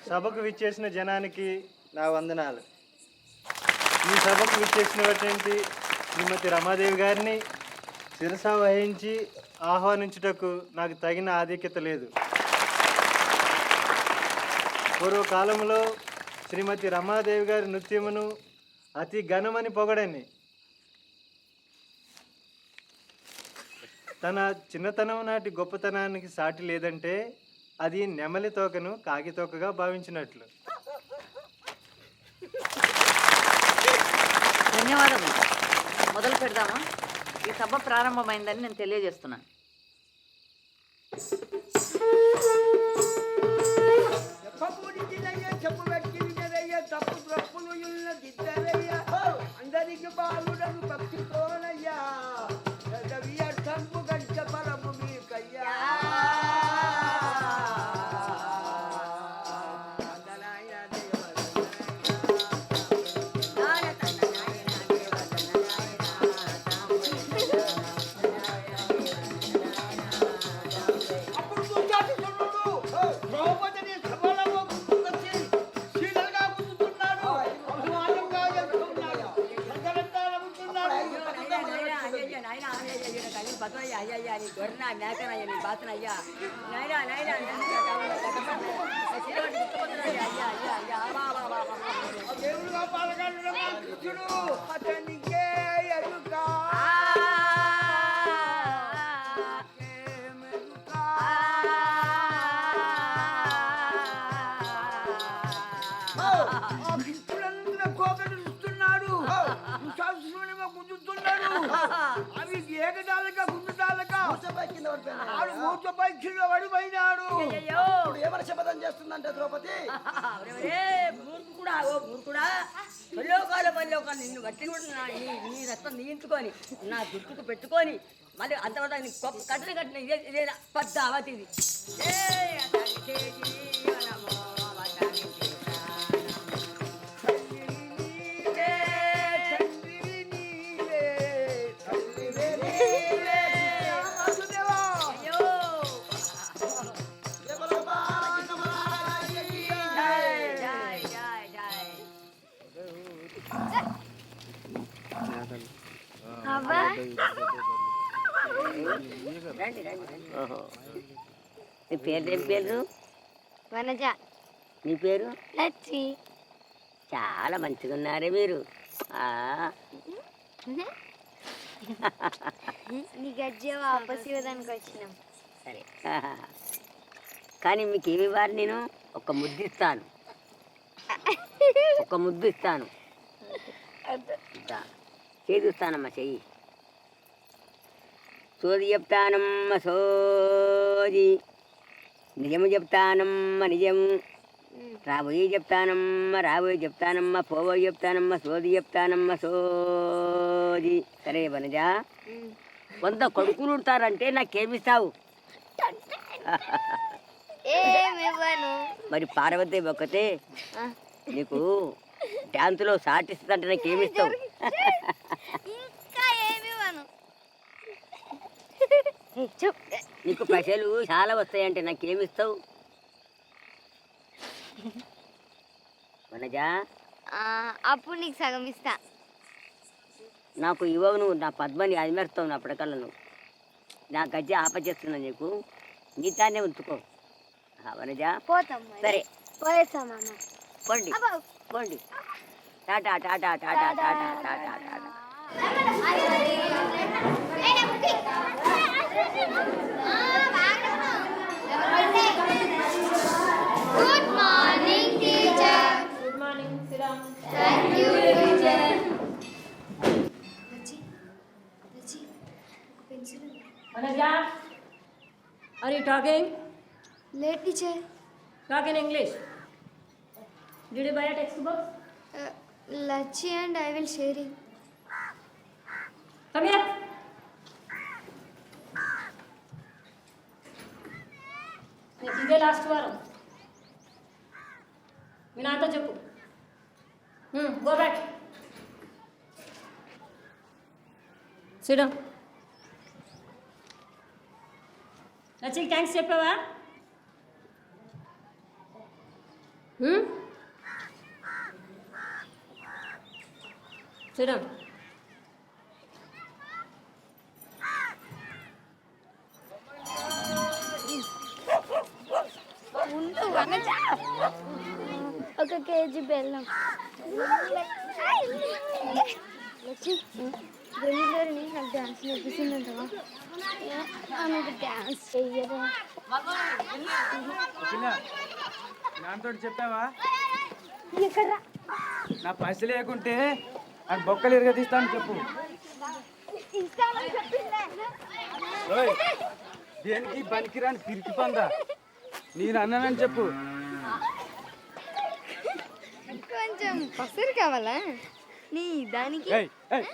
సభకు విచ్చేసిన జనానికి నా వందనాలు. ఈ సభకు విచ్చేసినటువంటి శ్రీమతి రమాదేవి గారిని శిరస వహించి ఆహ్వానించుటకు నాకు తగిన ఆధిక్యత లేదు. పూర్వకాలంలో శ్రీమతి రమాదేవి గారి నృత్యమును అతి ఘనమని పొగడని, తన చిన్నతనం నాటి గొప్పతనానికి సాటి లేదంటే అది నెమలి తోకను కాకి తోకగా భావించినట్లు. ధన్యవాదములు. మొదలు పెడదామా? ఈ సభ ప్రారంభమైందని నేను తెలియజేస్తున్నాను. అందరికి బాలుడను భక్తితోనయ్యా పరము మీకయ్యా దేవుడుగా పాల్గొనడం అతనికే ఎరుక కోకలు ఇస్తున్నాడు, గుంజుతున్నాడు. అవి ఏకదాలక గుంజుదాలక ఆడు మూర్చపై కింద పడిపోయినాడు. ఏమని శపథం చేస్తుందంటే ద్రౌపది, మూర్ఖుడా ఓ మూర్ఖుడా, పల్లోకాలు నిన్ను గట్టి నీ రక్తం నియించుకొని నా గుర్తుకు పెట్టుకొని మళ్ళీ అంతవరకు కట్టిన ఇదే పెద్ద అవతిది. నీ పేరు ఏం పేరు? వనజ. నీ పేరు? లచ్చి. చాలా మంచిగా ఉన్నారే మీరు. నీ గజ్జ వాపస్ ఇవ్వడానికి వచ్చినాం. సరే, కానీ మీకు ఏమి ఇవ్వాలి? నేను ఒక ముద్దు ఇస్తాను, ఒక ముద్దు ఇస్తాను. చేదుస్తానమ్మా, చెయ్యి. సోది చెప్తానమ్మ సోది, నిజము చెప్తానమ్మ నిజము, రాబోయే చెప్తానమ్మ రాబోయే చెప్తానమ్మ, పోబోయే చెప్తానమ్మ, సోది చెప్తానమ్మ సోది. సరే వనజ, 100 కొడుకులు ఉంటారంటే నాకేమిస్తావు? మరి పార్వతి ఒక్కతే నీకు డ్యాన్సులో సాటిస్తుందంటే నాకేమిస్తావు? నీకు పైసలు చాలా వస్తాయంటే నాకేమిస్తావు వనజ? అప్పుడు నీకు సగం ఇస్తా. నాకు ఇవ్వవు నువ్వు, నా పద్మని అదిమేస్తావు నా పడకల్లో. నువ్వు నా గజ్జ ఆపచేస్తున్నా, నీకు నీతానే ఉంచుకో వనజ. పోతాం. సరే పోయేస్తామమ్మ. పోండి పోండి. Tata Tata Tata Tata Tata Tata. Good morning teacher. Good morning. SIT down. Thank you teacher. Vanaja, are you talking? Late teacher. Talk in English. Did you buy a textbook? Lachi and I will sharing. Come here. ఇదే last వారం. మీ నాతో చెప్పు. Go back. Sit down. లచ్చికి thanks చెప్పావా? చూడం ఒక KG బెల్లం. లచ్చి బెల్లిగారిని నాకు డ్యాన్స్ నేర్పిస్తుందంటవా? ఆమెకు డ్యాన్స్ చెయ్యదా? నాతో చెప్పావా? ఎక్కడ్రా? నా పైసలు లేకుంటే అది బొక్కలు ఇరగదీస్తాను చెప్పు. ఇస్తామని చెప్పిందే. ఓయ్, దేనికి బలికిరాని పిరికి పందా, నేను అన్నానని చెప్పు. కొంచెం పసరు కావాలా నీ దానికి? ఏయ్, ఏయ్,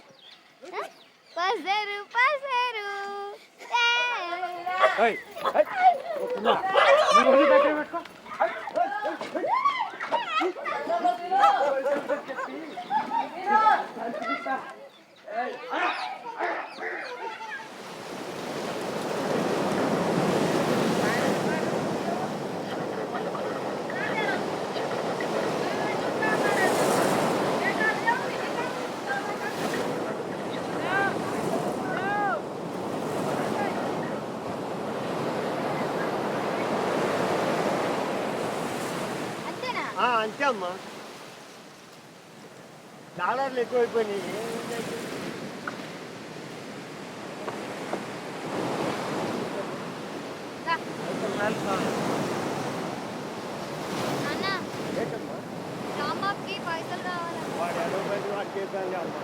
పసరు పసరు. ఏయ్, ఏయ్, నా, నీ ఒళ్ళు దగ్గర పెట్టుకో. అంతేనా? అంతే అమ్మా, డాలర్లు ఎక్కువైపోయినాయి. నాన్న రామాకి పైసలు కావాలా? వాడు 20 రూపాయలు వాడు చేద్దాంలే అమ్మా.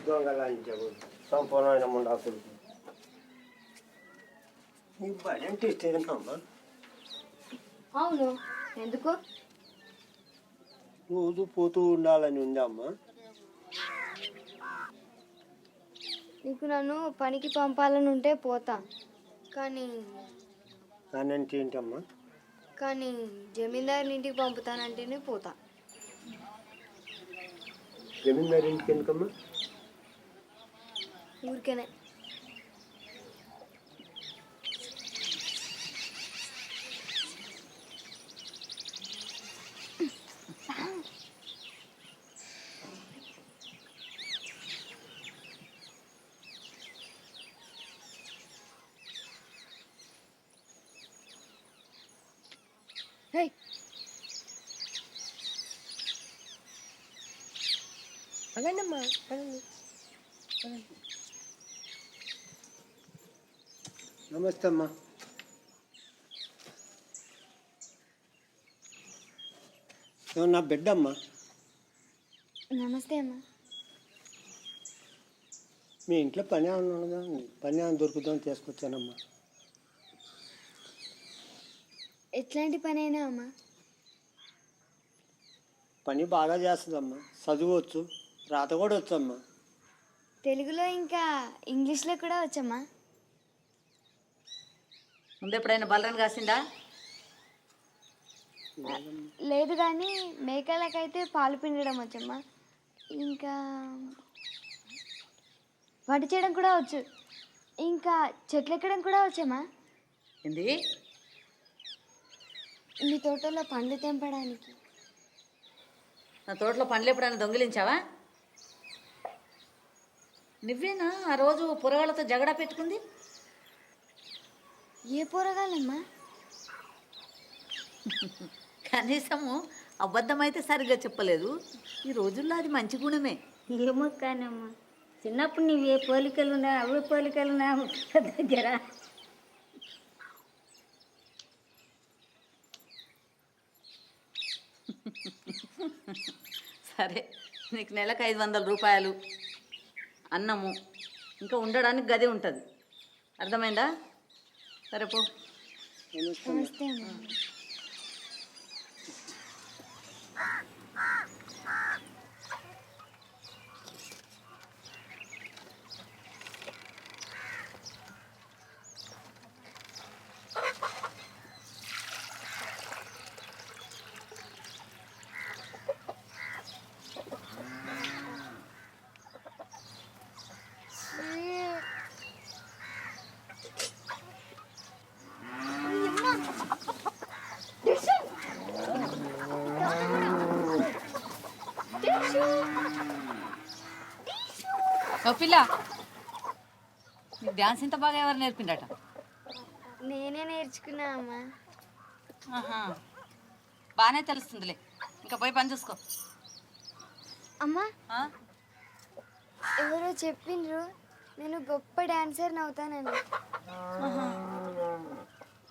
దొంగలాంచావు సంపూర్ణమైన ముండాకులు. నీకు బడి అంటే ఇష్టమేనమ్మా? అవును, ఎందుకు? రోజు పోతూ ఉండాలని ఉందమ్మా. నీకు నన్ను పనికి పంపాలని ఉంటే పోతా, కానీ అంటే ఏంటమ్మా? కానీ జమీందారుని ఇంటికి పంపుతానంటేనే పోతా. జమీందారు ఇంటికి ఎందుకమ్మా? ఊరికేనే. Hey. అగండమ్మా, నమస్తే అమ్మా. నా బిడ్డ అమ్మా. నమస్తే అమ్మా. మీ ఇంట్లో పని ఏమన్నా ఉన్నదా? పని ఏమైనా దొరుకుతుందని తీసుకొచ్చానమ్మా. ఎట్లాంటి పని అయినా అమ్మా? పని బాగా చేస్తుందమ్మా, చదువువచ్చు, రాత కూడా వచ్చమ్మా. తెలుగులో ఇంకా ఇంగ్లీష్లో కూడా వచ్చమ్మా. ముందు ఎప్పుడైనా బలరన్ కాసిందా? లేదు, కానీ మేకలకైతే పాలు పిండడం వచ్చమ్మా. ఇంకా వంట చేయడం కూడా వచ్చు. ఇంకా చెట్లు ఎక్కడం కూడా వచ్చమ్మా. ఏంది? మీ తోటలో పండ్లు తెంపడానికి. నా తోటలో పండ్లు ఎప్పుడైనా దొంగిలించావా? నువ్వేనా ఆ రోజు పొరగాళ్ళతో జగడా పెట్టుకుంది? ఏ పోరగాలమ్మా? కనీసము అబద్ధమైతే సరిగ్గా చెప్పలేదు. ఈ రోజుల్లో అది మంచి గుణమే. ఏమో కానమ్మా, చిన్నప్పుడు నీవు ఏ పోలికలు ఉన్నా అవే పోలికలు ఉన్నా దగ్గర. సరే, నీకు నెలకు 500 రూపాయలు, అన్నము, ఇంకా ఉండడానికి గది ఉంటుంది. అర్థమైందా? సరే పో. నమస్తే అమ్మా. ఓ పిల్ల నీకు డ్యాన్స్ ఇంత బాగా ఎవరు నేర్పిండట? నేనే నేర్చుకున్నా అమ్మా. ఆహా, బాగానే తెలుస్తుందిలే. ఇంకా పోయి పని చూసుకో. అమ్మా ఆ? ఎవరో చెప్పిండ్రు నేను గొప్ప డాన్సర్ని అవుతానని.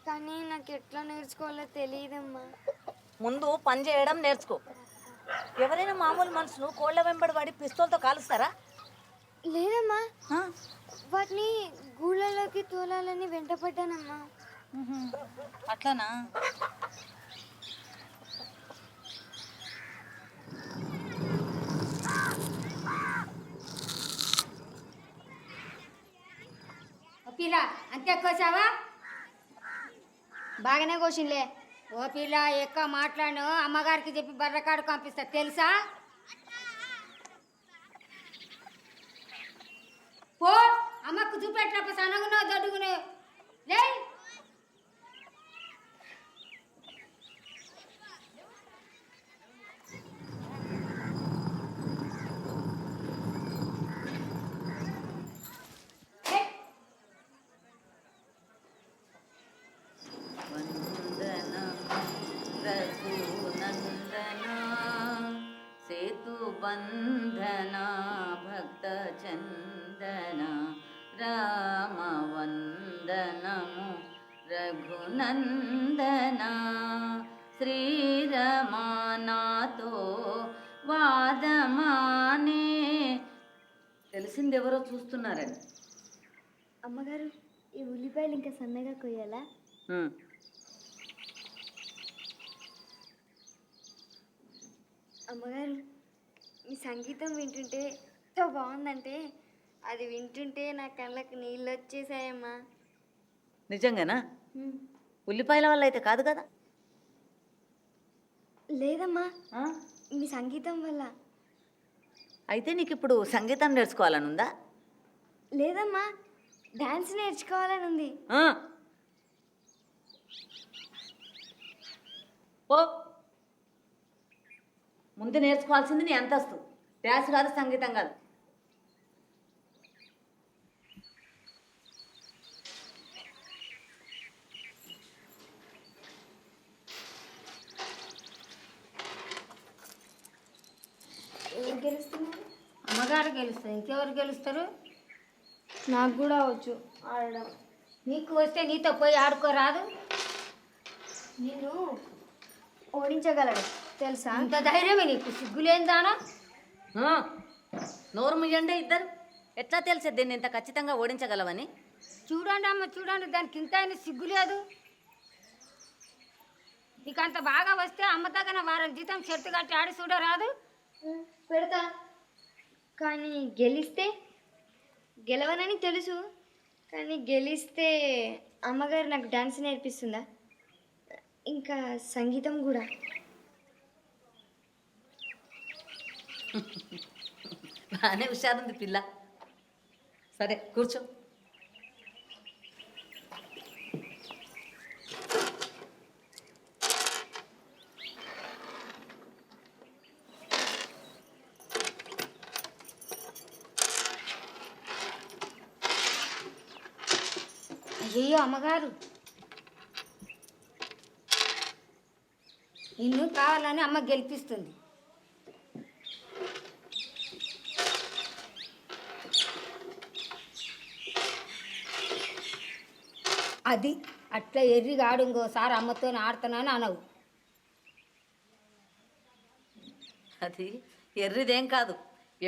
కానీ నాకు ఎట్లా నేర్చుకోవాలో తెలియదమ్మా. ముందు పని చేయడం నేర్చుకో. ఎవరైనా మామూలు మనుషులు కోళ్ళ వెంబడి పడి పిస్తోల్తో కాలుస్తారా? లేదమ్మా, ఆ? వాటిని గూళ్ళలోకి తోలాలని వెంటపడ్డానమ్మా. అట్లానా? పిల్ల అంతే కోసావా? బాగానే కోసిండ్లే. ఓ పిల్ల ఎక్కువ మాట్లాడు, అమ్మగారికి చెప్పి బర్రకాడు పంపిస్తా తెలుసా? పో అమ్మకు చూపెట్లప్ప సనగున్నావు దొడ్డుగున్నావు లే. సేతు బంధన భక్త చందన రామ వందనము రఘునందన శ్రీరమానాతో వాదమానే. తెలిసింది ఎవరో చూస్తున్నారని. అమ్మగారు, ఈ ఉల్లిపాయలు ఇంకా సన్నగా కొయ్యాలా? అమ్మగారు, మీ సంగీతం వింటుంటే ఎంత బాగుందంటే అది వింటుంటే నా కళ్ళకి నీళ్ళు వచ్చేసాయమ్మా. నిజంగానా? ఉల్లిపాయల వల్ల అయితే కాదు కదా? లేదమ్మా, మీ సంగీతం వల్ల. అయితే నీకు ఇప్పుడు సంగీతం నేర్చుకోవాలనుందా? లేదమ్మా, డాన్స్ నేర్చుకోవాలని ఉంది. ఓ ముందు నేర్చుకోవాల్సింది నీ అంతస్తు. డ్యాన్స్ కాదు, సంగీతం కాదు. ఎవరు గెలుస్తున్నారు? అమ్మగారు గెలుస్తారు, ఇంకెవరు గెలుస్తారు? నాకు కూడా వచ్చు ఆడడం. నీకు వస్తే నీతో పోయి ఆడుకోరాదు? నేను ఓడించగలను తెలుసా? అంత ధైర్యమే నీకు? సిగ్గులేందానా? నోరు ముయ్యండి ఇద్దరు. ఎట్లా తెలిసే దీన్ని ఇంత ఖచ్చితంగా ఓడించగలవని? చూడండి అమ్మ చూడండి, దానికి ఇంత అయినా సిగ్గు లేదు. నీకు అంత బాగా వస్తే అమ్మ తగిన వారం జీతం షర్టు కట్టి ఆడి చూడరాదు? పెడతా, కానీ గెలవనని తెలుసు. కానీ గెలిస్తే అమ్మగారు నాకు డాన్స్ నేర్పిస్తుందా? ఇంకా సంగీతం కూడా. బాగానే హుషారుంది పిల్ల. సరే కూర్చో. అయ్యో అమ్మగారు, నిన్ను కావాలని అమ్మ గెలిపిస్తుంది. అది అట్లా ఎర్రిగా ఆడు, ఇంకోసారి అమ్మతో ఆడుతున్నాను అనవు. అది ఎర్రిదేం కాదు.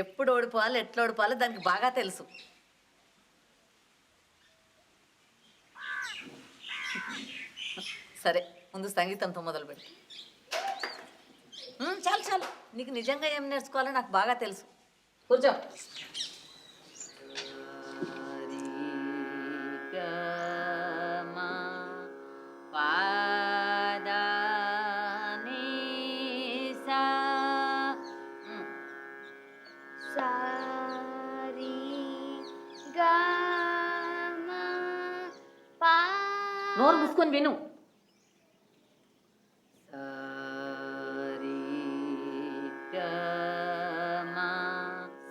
ఎప్పుడు ఓడిపోవాలి, ఎట్లా ఓడిపోవాలి దానికి బాగా తెలుసు. సరే ముందు సంగీతంతో మొదలు పెడు. చాలు చాలు, నీకు నిజంగా ఏం నేర్చుకోవాలో నాకు బాగా తెలుసు. కూర్చో. నోరు మూసుకొని విను.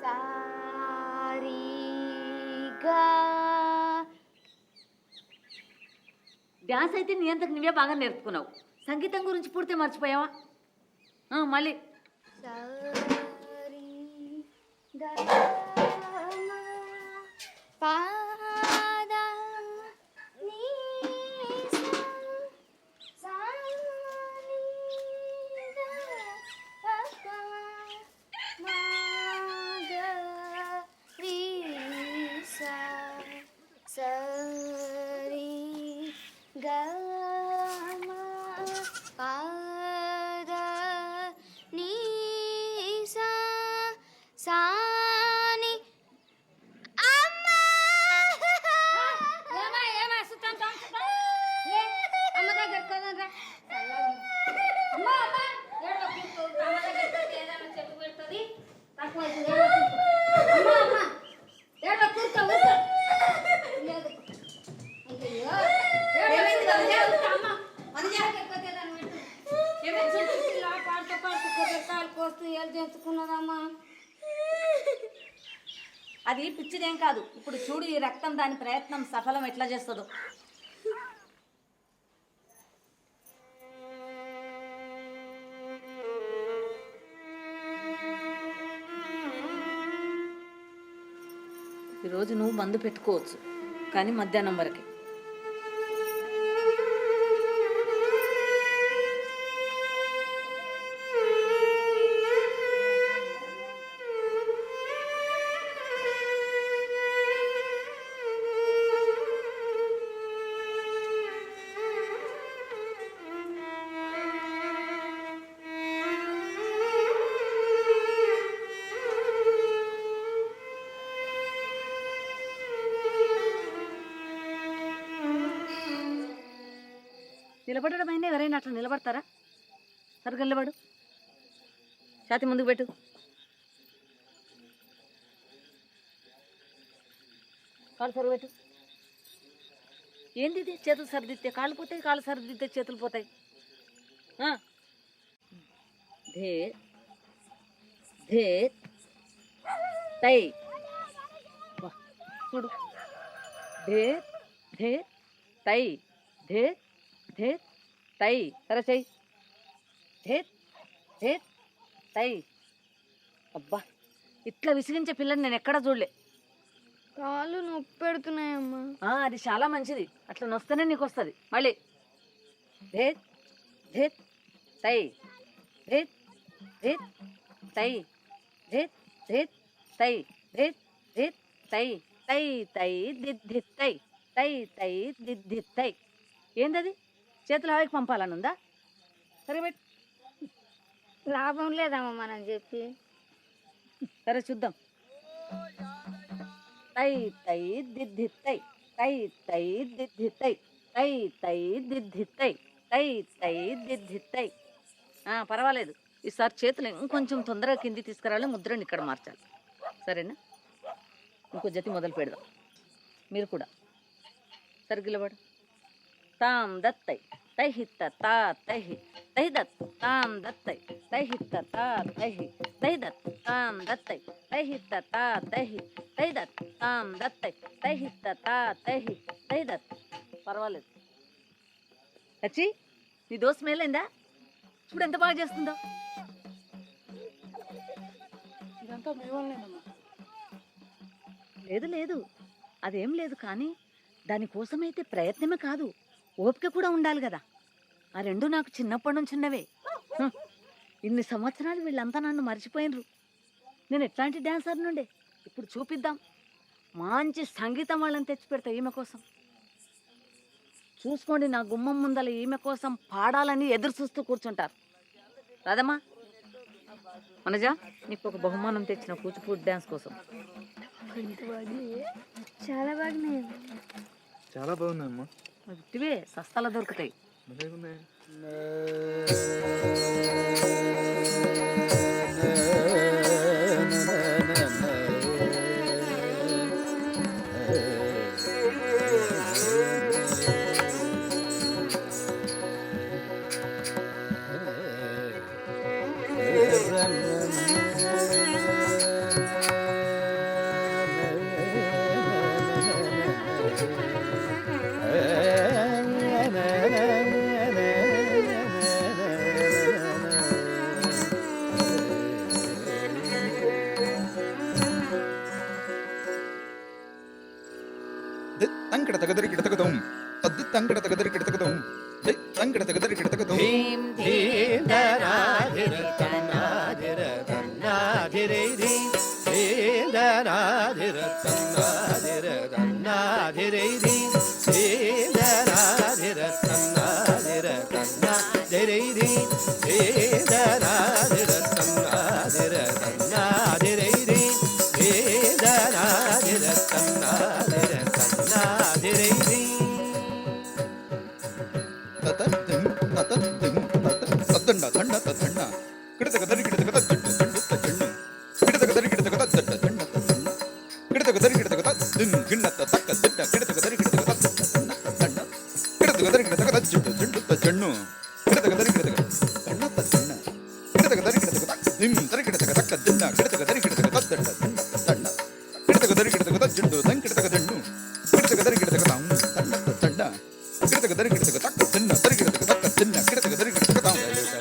సారీ గా డ్యాన్స్ అయితే నీ అంతకు నువ్వే బాగా నేర్చుకున్నావు. సంగీతం గురించి పూర్తి మర్చిపోయావా? మళ్ళీ సరి గా పాద నీ సా ని ద ప మా గ రి సా సరి గ మా పాద నీ సా సా ని అమ్మా ఏమా సుతాం లే అమ్మ దగ్గర కొనరా అమ్మ అమ్మ ఏడవ కూర్చో అమ్మ దగ్గర ఏదైనా చెప్పు పెడుతుంది తక్కువ అమ్మ అమ్మ ఏడవ కూర్చో లేదు అయ్యో ఏమైంది కదా అమ్మ మన జాగ్రత్త ఏదైనా పెట్టు ఏమైంది ఇలా పాడుతూ కొబ్బరికాయలు కోస్తూ ఏళ్ళు తెచ్చుకున్నదమ్మా. అది పిచ్చిదేం కాదు. ఇప్పుడు చూడు ఈ రక్తం దాని ప్రయత్నం సఫలం ఎట్లా చేస్తుందో. ఈరోజు నువ్వు మందు పెట్టుకోవచ్చు, కానీ మధ్యాహ్నం వరకే. నిలబడడం అయినా ఎవరైనా అట్లా నిలబడతారా? సరిగ్గా నిలబడు, ఛాతి ముందుకు పెట్టు. కాళ్ళు సరుగు పెట్టు. ఏంది ఇది? చేతులు సరిదిద్దే కాళ్ళు పోతాయి, కాళ్ళు సరిదిద్దే చేతులు పోతాయి. ధే ధే తై చూడు. ధే ధే తై ధే ధే తై సరే చెయ్యి. ధే ధే తై. అబ్బా, ఇట్లా విసిగించే పిల్లని నేను ఎక్కడా చూడలే. కాళ్ళు నొప్పి పెడుతున్నాయమ్మా. అది చాలా మంచిది, అట్లా నొస్తేనే నీకు వస్తుంది. మళ్ళీ ధే ధే తై ధే ధే తై ధే ధే తై ధే ధే తై తై తై దిద్ధి తై తై తై దిద్ధి తై. ఏందది? చేతులు హాయికి పంపాలని ఉందా? సరే పెట్టు. లాభం లేదమ్మా మనం చెప్పి. సరే చూద్దాం. తై తై దిద్ధి తై తై తై దిద్ధి తై తై తై దిద్ధి తై తై తై దిద్ధి తై. పర్వాలేదు, ఈసారి చేతులు ఇంకొంచెం తొందరగా కింది తీసుకురావాలి, ముద్రని ఇక్కడ మార్చాలి. సరేనా? ఇంకో జతి మొదలు పెడదాం. మీరు కూడా సరిగిలబడు. తాం దత్తై తైహిత్త తా తైహి తై దత్ తాం దత్తై తైహిత్త తా తైహి తై దత్ తాం దత్తై తైహిత్త తా తైహి తై దత్ తాం దత్తై తైహిత్త తా తైహి తై దత్. పర్వాలేదు. వచ్చి నీ దోశ మేలైందా? చూడు ఎంత బాగా చేస్తుందో. ఇదంతా మీ వల్లనేనమ్మా. లేదు లేదు, అదేం లేదు, కానీ దానికోసమైతే ప్రయత్నమే కాదు, ఓపిక కూడా ఉండాలి కదా. ఆ రెండు నాకు చిన్నప్పటి నుంచి ఉన్నవే. ఇన్ని సంవత్సరాలు వీళ్ళంతా నన్ను మర్చిపోయినరు. నేను ఎట్లాంటి డ్యాన్సర్ నుండే ఇప్పుడు చూపిద్దాం. మంచి సంగీతం వాళ్ళని తెచ్చి పెడతా ఈమె కోసం. చూసుకోండి, నా గుమ్మం ముందల ఈమె కోసం పాడాలని ఎదురు చూస్తూ కూర్చుంటారు. రాదమ్మా, మనజా, నీకు ఒక బహుమానం తెచ్చిన కూచిపూడి డ్యాన్స్ కోసం. చాలా బాగున్నాయి. చాలా బాగుందమ్మా. ఇవే సస్తాలో దొరుకుతాయి. తంకడ తగదరి కిడతగదం తద్ది తంకడ తగదరి కిడతగదం జై తంకడ తగదరి కిడతగదం ధీం ధీం ధనాధిర తన్నాధిర తన్నాధిరే ధీం ధీం ధనాధిర తన్నాధిర తన్నాధిరే ధీం ధీం ధనాధిర తన్నాధిర తన్నాధిరే ధీం ధీం ధనాధిర తన్నాధిర తన్నాధిరే ధీం ధీం ధనాధిర తన్నాధిర తన్నాధిరే ధీం తతద్దిం తతద్దిం తద్దండ దండ తద్దండ కిడతగదరి కిడతగద జట్టు జండు తజండు కిడతగదరి కిడతగద జట్ట జండ తజండు కిడతగదరి కిడతగద దిం గిన్నత తక్క జట్ట కిడతగదరి కిడతగద జట్ట జండ తజండ కిడతగదరి కిడతగద జట్టు జండు తజండు కిడతగదరి కిడతగద దండ తజండ కిడతగదరి కిడతగద దిం తరి కిడతగద తక్క జండ కిడతగదరి కిడతగద జట్ట జండ తజండ కిడతగదరి కిడతగద జండు సం కిడతగ జండు కిడతగదరి కిడతగద దండ తజండ కిడతగదరి కిడతగద తక్క జండ తరి కిడతగద తక్క జండ కిడతగదరి కిడతగద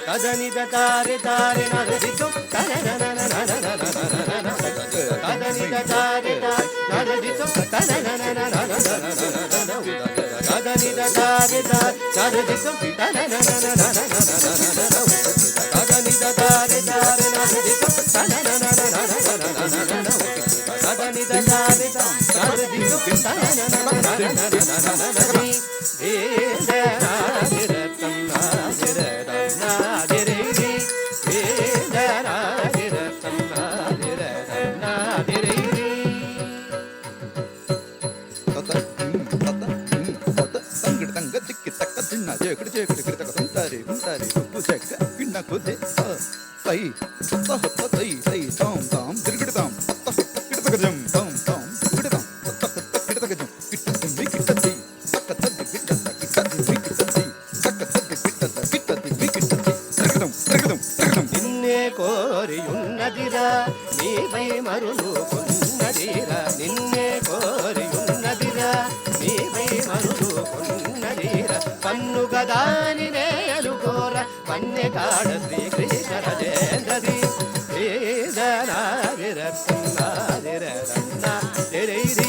కదని దారే దారే నరదితో కదని దారే నరదితో కదని దారే నరదితో కదని దారే దారే నరదితో కదని దారే నిన్నే కోరియున్నదిరా నీపై మరులు కొన్నదిరా నిన్నే కోరియున్నదిరా నీపై మరులు కొన్నదిరా పన్ను గదాని నేలుకోర పన్నె కాడ శ్రీకృష్ణ రాజేంద్రది వేదనాదిర సన్నాదిర సన్నాదిరైది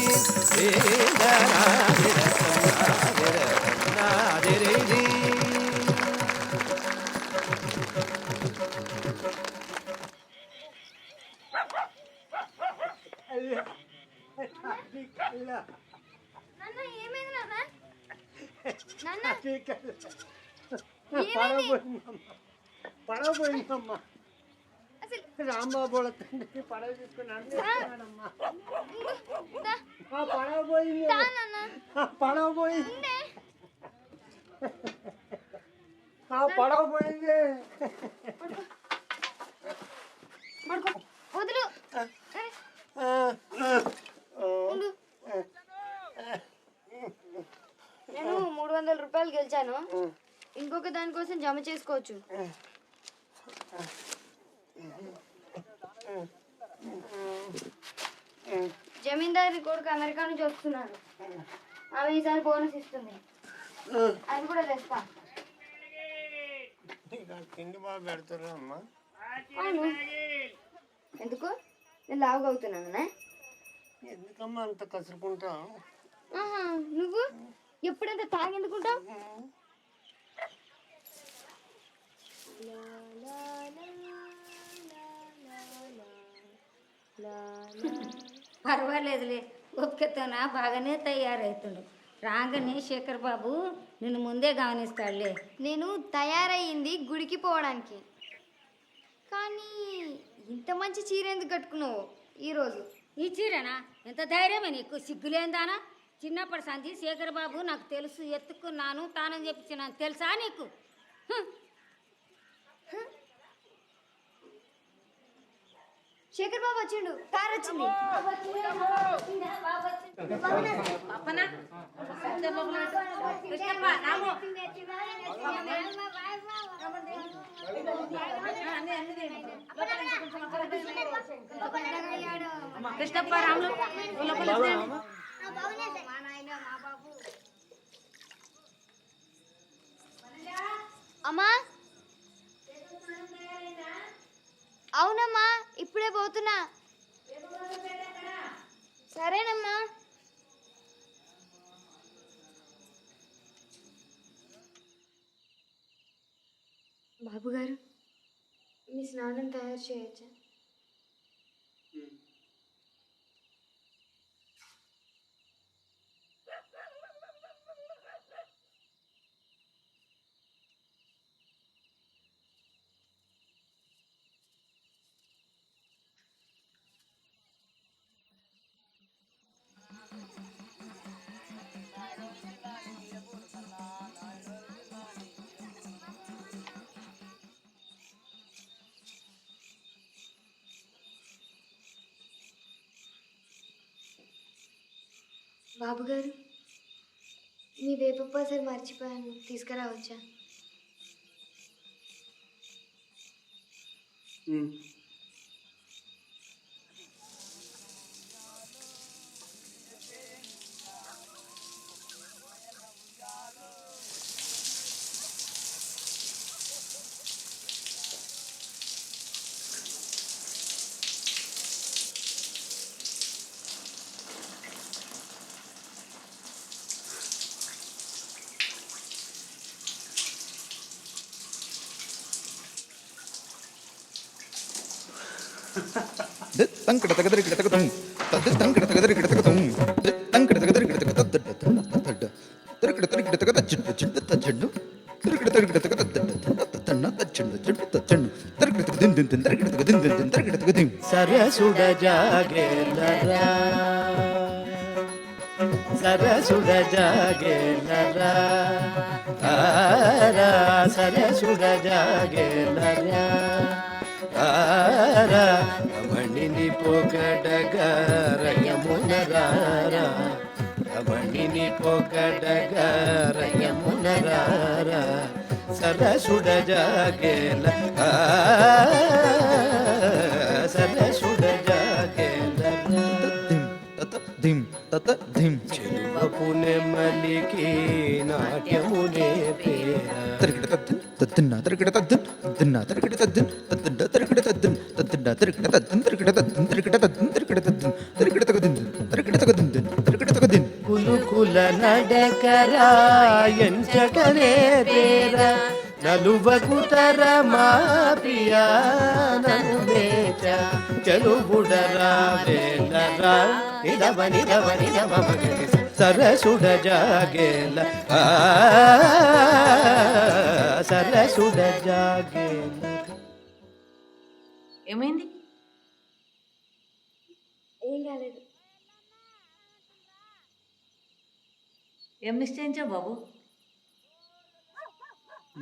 వేదనాదిర సన్నాదిర సన్నాదిరైది నాన్న ఏమైంది నాన్న నాన్న పడవ పోయిందమ్మా అసలు రాంబాబు వాళ్ళ తండ్రికి పడవ తీసుకున్నాను దా, పడవ పోయింది దా నాన్న పడవ పోయింది ఉండే. పడవ పోయింది పడుకో వదులు అరే, ఉండు. నేను 300 రూపాయలు గెలిచాను ఇంకొక దానికోసం జమ చేసుకోవచ్చు జమీందారి కొడుకు అమెరికా నుంచి వస్తున్నాడు ఆమె ఈసారి బోనస్ ఇస్తుంది అది కూడా తెస్తా తిండి బాగా పెడతారా అమ్మా అవును ఎందుకు నేను లావుగా అవుతున్నానా ఎందుకమ్మా అంత కసురుకుంటావు ఆహా, నువ్వు ఎప్పుడంత తాగెందుకుంటావు పర్వాలేదులే ఓపికతోనా బాగానే తయారవుతుండు రాగానే శేఖర్ బాబు నిన్ను ముందే గమనిస్తాడులే నేను తయారయ్యింది గుడికి పోవడానికి కానీ ఇంత మంచి చీర ఎందుకు కట్టుకున్నావు ఈరోజు ఈ చీరనా ఎంత ధైర్యమే నీకు సిగ్గులేందానా చిన్నప్పటి సంధి శేఖర్ బాబు నాకు తెలుసు ఎత్తుకున్నాను తానని చెప్పించినాను తెలుసా నీకు శేఖర్ బాబు వచ్చిండు కార్ వచ్చింది పాపనా కృష్ణప్ప రాము కృష్ణప్ప రాములు అమ్మా అవునమ్మా ఇప్పుడే పోతున్నా సరేనమ్మా బాబు గారు మీ స్నానం తయారు చేయొచ్చా? బాబు గారు మీ వేప మర్చిపోయాను, తీసుకురావచ్చా? తంకడ తగదరి గిడ తగదం తద్ద తంకడ తగదరి గిడ తగదం తంకడ తగదరి గిడ తగద తడ్డ తడ్డ తరకడ తరి గిడ తగద జిడ్డు జిడ్డు తజ్జండు తరకడ తరి గిడ తగద తడ్డ తన్న తజ్జండు జిడ్డు తజ్జండు తరకడ తగ దిన్ దిన్ తరకడ తగ దిన్ దిన్ తరకడ తగ దిన్ సరసుడ జాగేలరా సరసుడ జాగేలరా తారా సరసుడ జాగేలరా తారా రమణిని పొగడగారయమునరారా రమణిని పొగడగారయమునరారా సరసుడ జాగేల సరసుడ జాగేల ధిం తత ధిం చెలువపు నెమ్మలికి నాట్యమునే పేర తరకడ తద్దిన్ తద్దిన్న తరకడ తద్దిన్ తద్దిన్న తరకడ తద్దిన్ తద్దిన్న తరకడ తద్దిన్ తద్దిన్న తరకడ తద్దిన్ తరకడ తద్దిన్ తరకడ తద్దిన్ తరకడ తద్దిన్ తరకడ తగ దిన్ తరకడ తగ దిన్ తరకడ తగ దిన్ కులుకుల నడకరా ఎంచకనే తేరా నలువకుతర మా ప్రియా నను మేచ చలుబుడరా వేలరా నిదవ నిదవ నిదవ మగరి సరసుడ జాగేల సరసుడ జాగేల. ఏమైంది? ఏం కాలేదు. ఏం నిశ్చయించావు బాబు?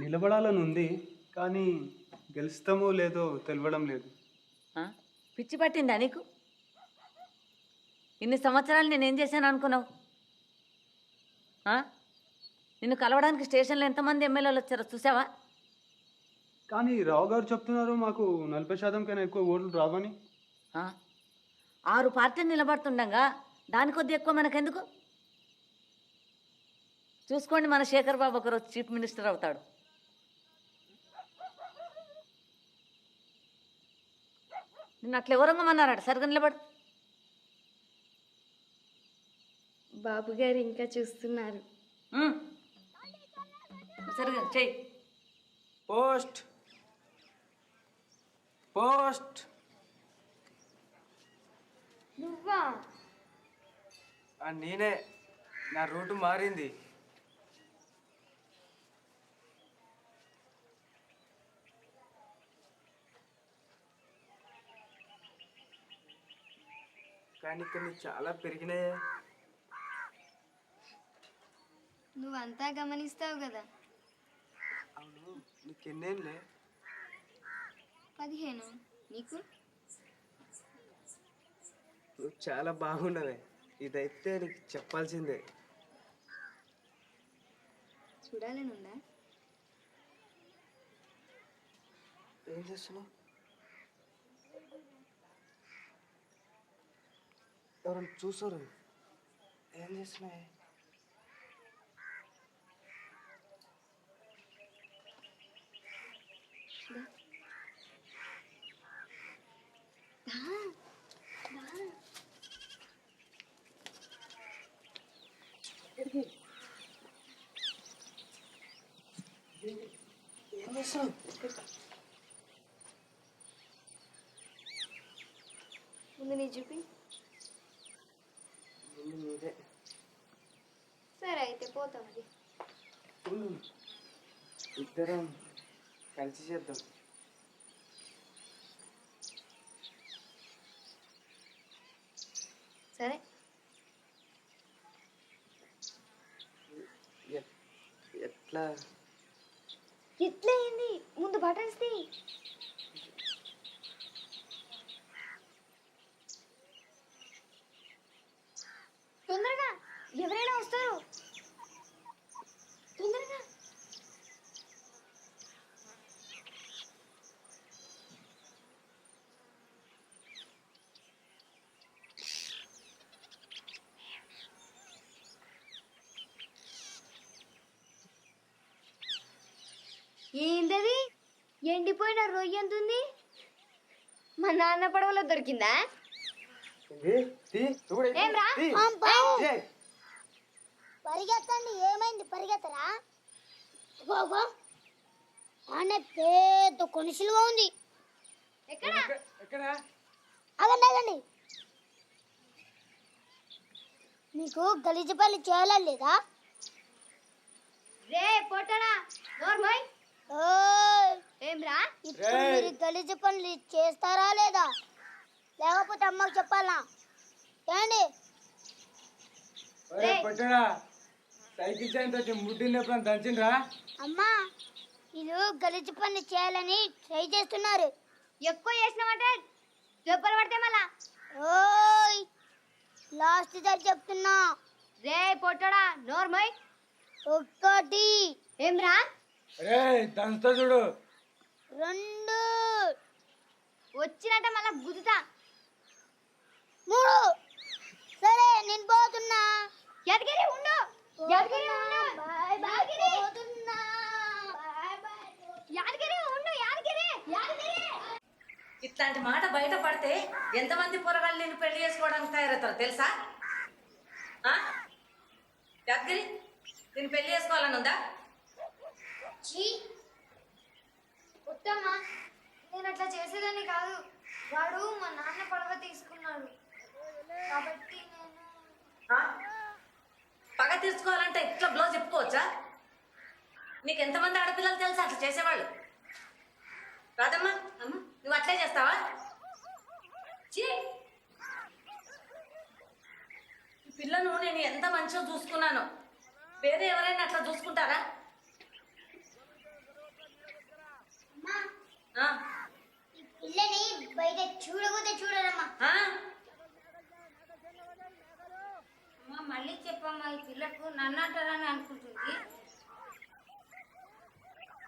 నిలబడాలని ఉంది, కానీ గెలుస్తామో లేదో తెలియడం లేదు. పిచ్చి పట్టిందా నీకు? ఇన్ని సంవత్సరాలు నేనేం చేశాను అనుకున్నావు? నిన్ను కలవడానికి స్టేషన్లో ఎంతమంది ఎమ్మెల్యేలు వచ్చారో చూసావా? కానీ రావు గారు చెప్తున్నారు మాకు 40% కన్నా ఎక్కువ ఓట్లు రావని. 6 పార్టీలు నిలబడుతుండగా దాని కొద్ది ఎక్కువ మనకెందుకు? చూసుకోండి, మన శేఖర్ బాబు ఒకరోజు చీఫ్ మినిస్టర్ అవుతాడు. నిన్ను అట్లా ఎవరంగమన్నారట, సరిగ్గా నిలబడు. బాబు గారు ఇంకా చూస్తున్నారు. సరిగ్గా చెయ్యి. Post post. నువ్వా? నేనే. నా రూటు మారింది. కానీ కొన్ని చాలా పెరిగినాయే. నువ్వంతా గమనిస్తావు కదా. అవును, నీకెన్నేళ్ళే? 15. నీకు? నువ్వు చాలా బాగున్నవే. ఇదైతే నీకు చెప్పాల్సిందే. చూడాలనుందా? ఏం చేస్తున్నావు? ఎవరైనా చూసారు? ఏం చేస్తున్నావే? ఇక్కడ ముందు నీ చూపి. ముందు మీరే. సరే అయితే పోతాం అది. ఇద్దరం కలిసి చేద్దాం. సరే ఎట్లా? ఇట్లా ఏంది? ముందు బటన్స్ తీ. తొందరగా, ఎవరైనా వస్తారు. తొందరగా. ఏందది? ఎండిపోయిన రొయ్య ఎంతుంది? మా నాన్న పడవలో దొరికిందా? ఏమ్రా? పరిగెత్తండి. ఏమైంది? పరిగెత్తరా? బాబా ఆనే పెద్ద కొనిసిలుగా ఉంది. ఎక్కడ? అగండి అగండి. నీకు గలీజు పనులు చేయాలా లేదా? రే పొట్టడా, నోర్మోయ్. ఏమ్రా? ఇప్పుడు మీరు గలీజు పనులు చేస్తారా లేదా? లేకపోతే అమ్మకు చెప్పాలా? ఏండి? సైకిల్ చైన్ తోటి ముట్టింది ఎప్పుడు దంచిండ్రా? అమ్మా వీళ్ళు గలీజు పనులు చేయాలని ట్రై చేస్తున్నారు. ఎక్కువ చేసినామంటే దెబ్బలు పడితే మళ్ళా. ఓయ్ లాస్ట్ సారి చెప్తున్నా. రే పొట్టడా, నోర్మోయ్. ఒకటి. ఏమ్రా? రే దంచుతా చూడు. రెండు. వచ్చినట్ట మళ్ళా గుద్దుతా. మూడు. సరే నేను పోతున్నా. యాదగిరి ఉండు. యాదగిరి ఉండు. యాదగిరి. యాదగిరి ఉండు. యాదగిరి. యాదగిరి. ఇట్లాంటి మాట బయట పడితే ఎంతమంది పొరగాళ్ళు నేను పెళ్లి చేసుకోవడానికి తయారవుతారో తెలుసా? యాదగిరి, నేను పెళ్లి చేసుకోవాలని ఉందా? ఉత్తమ్మా, నేను అట్లా చేసేదాన్ని కాదు. వాడు మా నాన్న పడవ తీసుకున్నాడు కాబట్టి పగ తీర్చుకోవాలంటే ఇట్లా బ్లౌజ్ చెప్పుకోవచ్చా? నీకు ఎంతమంది ఆడపిల్లలు తెలుసా అట్లా చేసేవాళ్ళు? రాదమ్మా, నువ్వు అట్లే చేస్తావా? ఈ పిల్లను నేను ఎంత మంచిగా చూసుకున్నాను. వేరే ఎవరైనా అట్లా చూసుకుంటారా? పిల్లని బయట చూడకపోతే చూడరమ్మా. అమ్మ మళ్ళీ చెప్పమ్మా. ఈ పిల్లకు నన్ను అంటారని అనుకుంటుంది.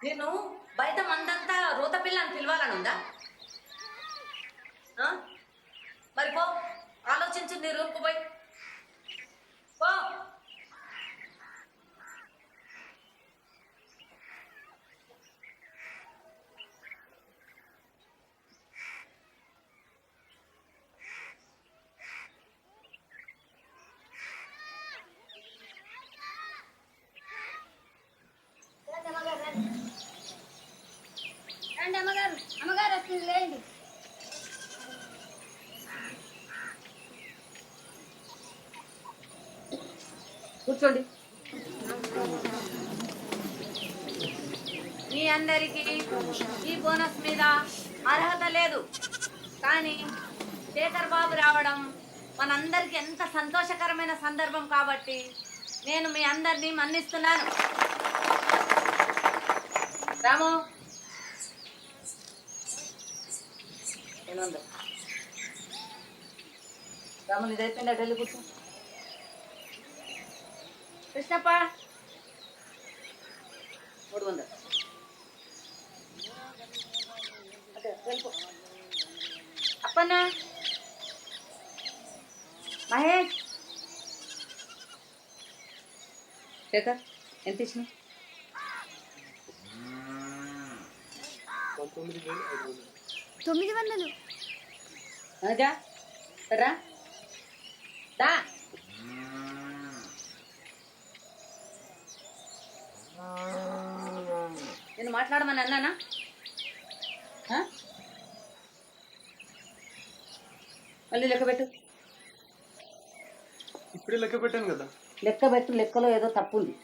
నేను బయట మందంతా రోత పిల్ల అని పిలవాలని ఉందా? మరి పో, ఆలోచించు. నీ రూమ్కు పోయి పో. రండి అమ్మగారు. అమ్మగారు వస్తుంది, లేండి. కూర్చోండి. మీ అందరికీ ఈ బోనస్ మీద అర్హత లేదు, కానీ శేఖర్ బాబు రావడం మనందరికీ ఎంత సంతోషకరమైన సందర్భం కాబట్టి నేను మీ అందరినీ మన్నిస్తున్నాను. రాము, రాము ఇదైపోయింది. అటు వెళ్ళి కూర్చో. కృష్ణప్ప 300. అప్పన్న, మహేష్, శేఖర్ ఎంత ఇచ్చిన? 900. అనగా రా దా. నేను మాట్లాడమని అన్నానా? మళ్ళీ లెక్క పెట్టు. ఇప్పుడే లెక్క పెట్టాను కదా. లెక్క పెట్టు, లెక్కలో ఏదో తప్పు ఉంది.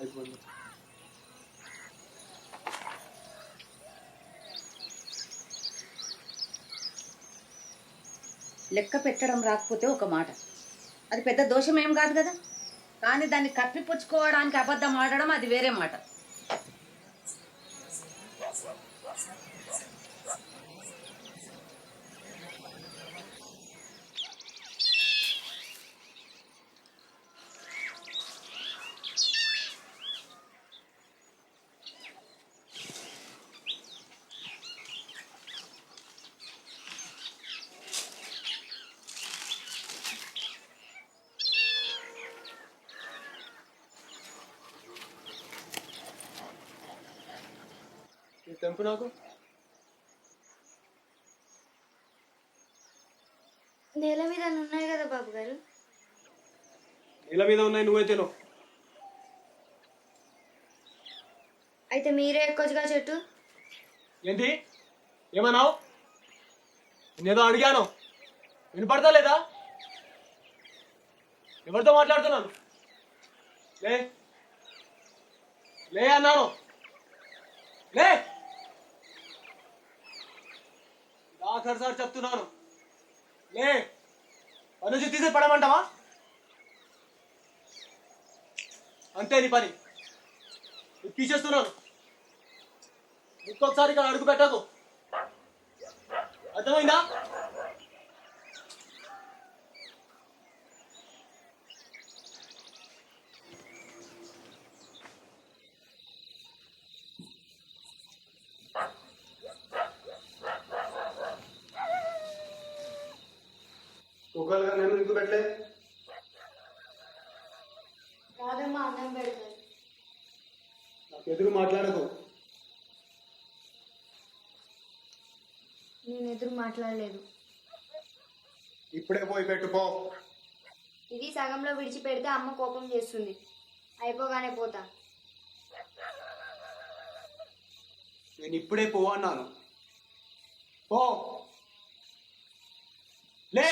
అయిపోయింది. లెక్క పెట్టడం రాకపోతే ఒక మాట, అది పెద్ద దోషం ఏం కాదు కదా. కానీ దాన్ని కప్పిపుచ్చుకోవడానికి అబద్ధం ఆడడం అది వేరే మాట. తెంపు నాకు. నేల మీద ఉన్నాయి కదా బాబు గారు. నేల మీద ఉన్నాయి, నువ్వైతేనో. అయితే మీరే ఎక్కొచ్చుగా చెట్టు. ఏంటి ఏమన్నావు? నేనేదో అడిగాను, వినపడతా లేదా? ఎవరితో మాట్లాడుతున్నాను? లే లే అన్నాను, లే. ఆఖరిసారి చెప్తున్నాను, లే. పని తీసి పడమంటావా? అంతే నీ పని. తీసేస్తున్నాను. ఇంకొకసారి ఇక్కడ అడుగు పెట్టకు, అర్థమైందా? కుక్కలుగా నేను ఎందుకు పెట్టలే? కాదమ్మా, అన్నం పెడతాను. నాకు ఎదురు మాట్లాడకు. నేను ఎదురు మాట్లాడలేదు. ఇప్పుడే పోయి పెట్టుకో. ఇది సగంలో విడిచిపెడితే అమ్మ కోపం చేస్తుంది. అయిపోగానే పోతా. నేను ఇప్పుడే పో అన్నాను. పో, లే.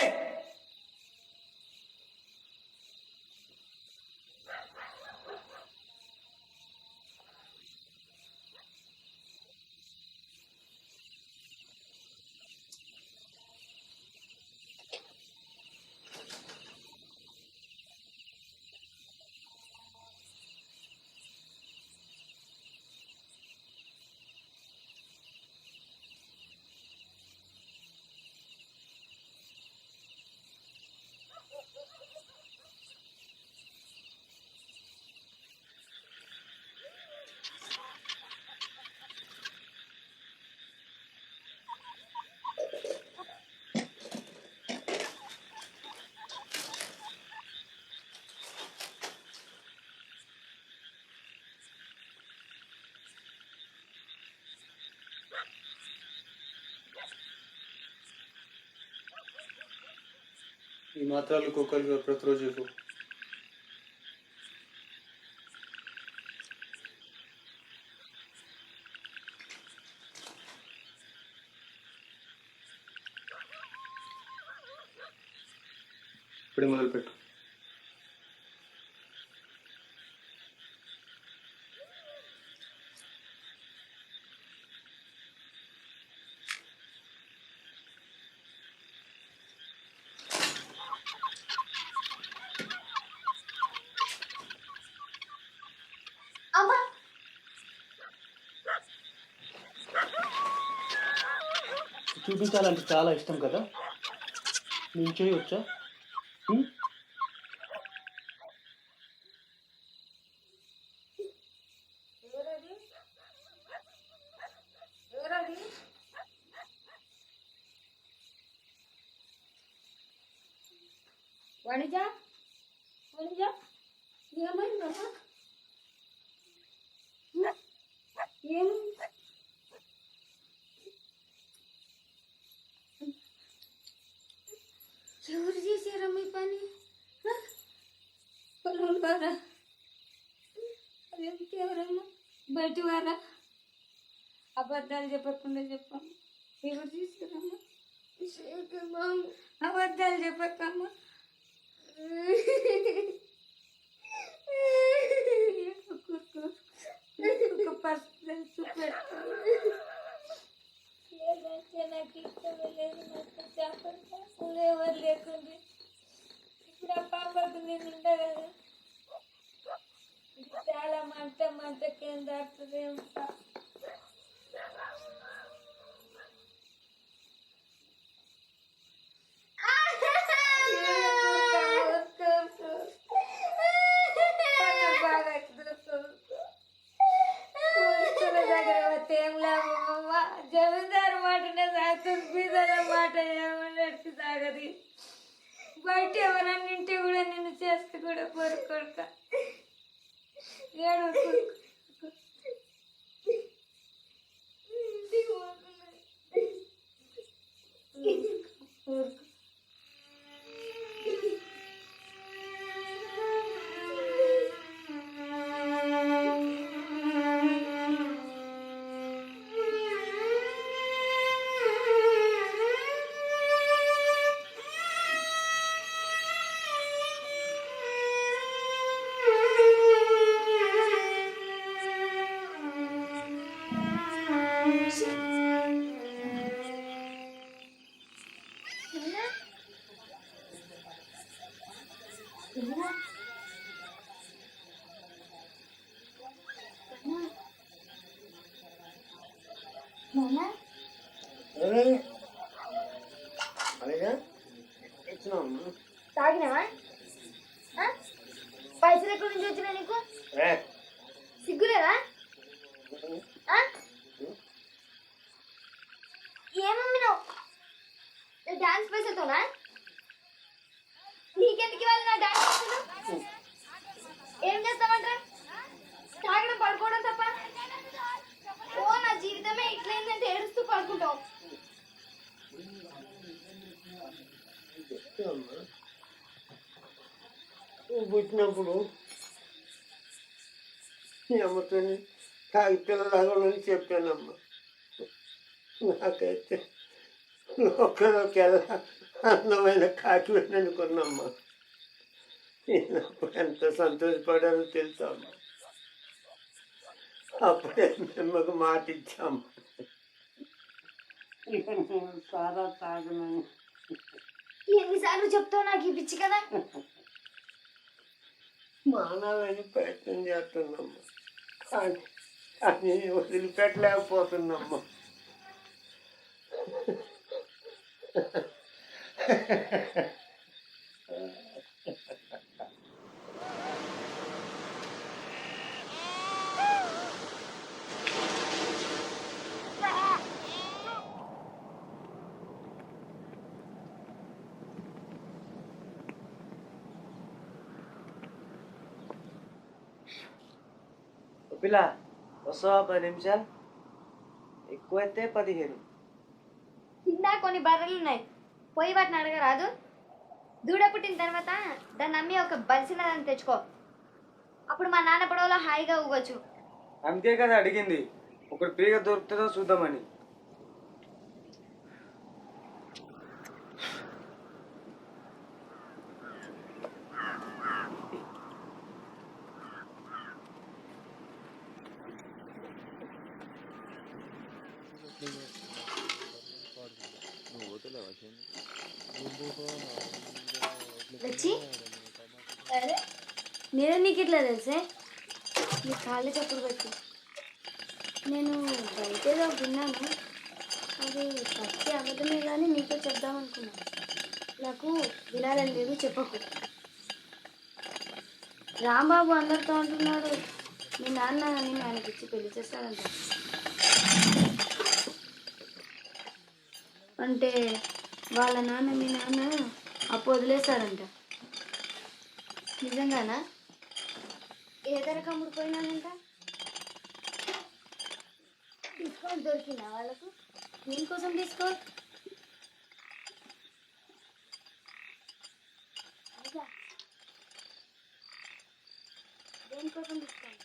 ఈ మాత్రాలు కుక్కలు ప్రతిరోజు చెప్పు. ఇప్పుడే మొదలుపెట్టు. అమ్మా, చూపించాలంటే చాలా ఇష్టం కదా. నేను చేయవచ్చా? వణిజ వణిజ ఏమైందమ్మా? ఏమైంది? ఎవరు చేశారమ్మా ఈ పని? పొలం ద్వారా ఎవరమ్మా బయట వారా అబద్ధాలు చెప్పకుండా చెప్పమ్మా ఎవరు తీసుకురమ్మా అబద్ధాలు చెప్పక్కమ్మా నాకు ఇష్టమే లేదు నాకు చేపలు ఎవరు లేకుండా ఇప్పుడు ఆ పాపకు నేను ఉంటా కదా చాలా మంట కింద దాటుతుంది ఏం లాభమమ్మా జమీందారు మాటనే సాగుతుంది బీదల మాట ఏమన్నట్టు సాగది బయట ఎవరన్నా ఇంటి కూడా నిన్ను చేస్తే కూడా కోరుకోక ఏడు తాగినావా పైసలు ఎక్కడి నుంచి వచ్చినా నీకు సిగ్గులేదా ఏమమ్మినావు డాన్స్ పైసలతోనా నీకెందుకు ఇవ్వాలి నా డాన్స్ పైసలు ఏం చేస్తామంటారా తాగడం పడుకోవడం తప్ప ఓ నా జీవితమే ఇట్లయిందంటే ఏడుస్తూ పడుకుంటావు పుట్టినప్పుడు నీ అమ్మతో తాగి పిల్లలాగని చెప్పానమ్మా నాకైతే ఒక్కరొకెలా అందమైన కాకి వెళ్ళనుకున్నమ్మా నేనప్పుడు ఎంత సంతోషపడానో తెలుసా అమ్మా అప్పుడే మేమ్మకు మాట ఇచ్చాము ఇక నేను సారా తాగనని ఎన్నిసార్లు చెప్తావు నాకు ఈ పిచ్చి కదా మానాలని ప్రయత్నం చేస్తున్నామ్మా కానీ వదిలిపెట్టలేకపోతున్నామ్మా పిల్ల వస్తావా 10 నిమిషాలు ఎక్కువైతే 15 కింద కొన్ని బర్రెలు ఉన్నాయి పోయి వాటిని అడగరాదు దూడ పుట్టిన తర్వాత దాన్ని అమ్మి ఒక బలిసినదాన్ని తెచ్చుకో అప్పుడు మా నాన్న పడవలో హాయిగా ఊగొచ్చు అందుకే కదా అడిగింది ఒకటి ఫ్రీగా దొరుకుతుందో చూద్దామని వచ్చి అరే నేను నీకు ఇట్లా తెలుసే నీ కాళ్ళు చప్పుడు పెట్టి నేను బయటలో విన్నాను అది పచ్చి అబద్ధమే కానీ నీతో చెప్దామనుకున్నా నాకు వినాలని లేదు చెప్పకు రాంబాబు అందరితో అంటున్నాడు మీ నాన్న నేను ఆయనకి ఇచ్చి పెళ్లి చేస్తానంట అంటే వాళ్ళ నాన్న మీ నాన్న అప్పు వదిలేస్తాడంట నిజంగానా ఏ ధర కమ్ముడిపోయినానంట డిస్కౌంట్ దొరికిందా వాళ్ళకు దీనికోసం డిస్కౌంట్ దేనికోసం డిస్కౌంట్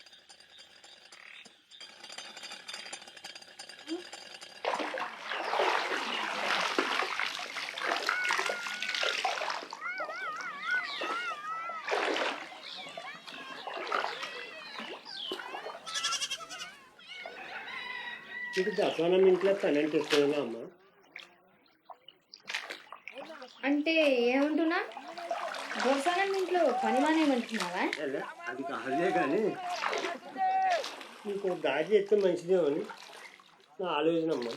నీకు దసనం ఇంట్లో పని అంటే ఇస్తున్నా అమ్మ. అంటే ఏమంటున్నా దోసానం ఇంట్లో పని మానేమంటున్నావా? అది కాదే కానీ నీకు దారి చేస్తే మంచిదేమని నా ఆలోచన అమ్మ.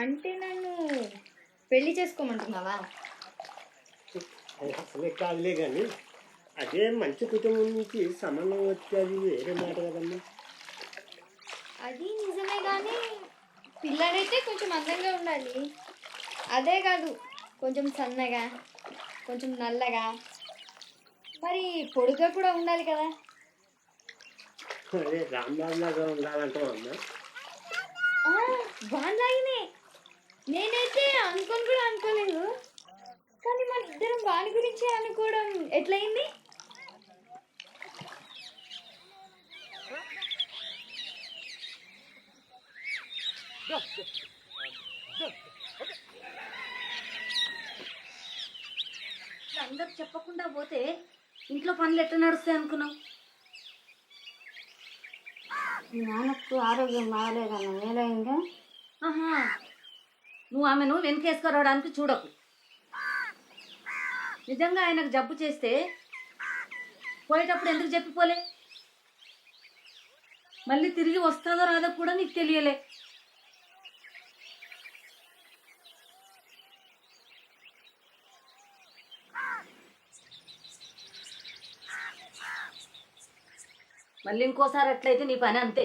అంటే నన్ను పెళ్లి చేసుకోమంటున్నావా? అసలే కాదులే కానీ అదే మంచి కుటుంబం నుంచి సంబంధం వచ్చే అది వేరే మాట కదమ్మా. అది నిజమే కానీ పిల్లడైతే కొంచెం అందంగా ఉండాలి. అదే కాదు కొంచెం సన్నగా, కొంచెం నల్లగా, మరి పొడుగా కూడా ఉండాలి కదా. అదే రాంబాబు లాగా ఉండాలంటావు అమ్మ. వాడిలాగనే నేనైతే అనుకోని కూడా అనుకోలేదు. కానీ మన ఇద్దరం వాని గురించి అనుకోవడం ఎట్లయింది? అందరు చెప్పకుండా పోతే ఇంట్లో పనులు ఎట్లా నడుస్తాయి అనుకున్నావు? నాన్నకు ఆరోగ్యం బాగాలేదన్న మేలైందా? ఆహా, నువ్వు ఆమెను వెనకేసుకురావడానికి చూడకు. నిజంగా ఆయనకు జబ్బు చేస్తే పోయేటప్పుడు ఎందుకు చెప్పిపోలే? మళ్ళీ తిరిగి వస్తుందో రాదో కూడా నీకు తెలియలే. మళ్ళీ ఇంకోసారి అట్లయితే నీ పని అంతే.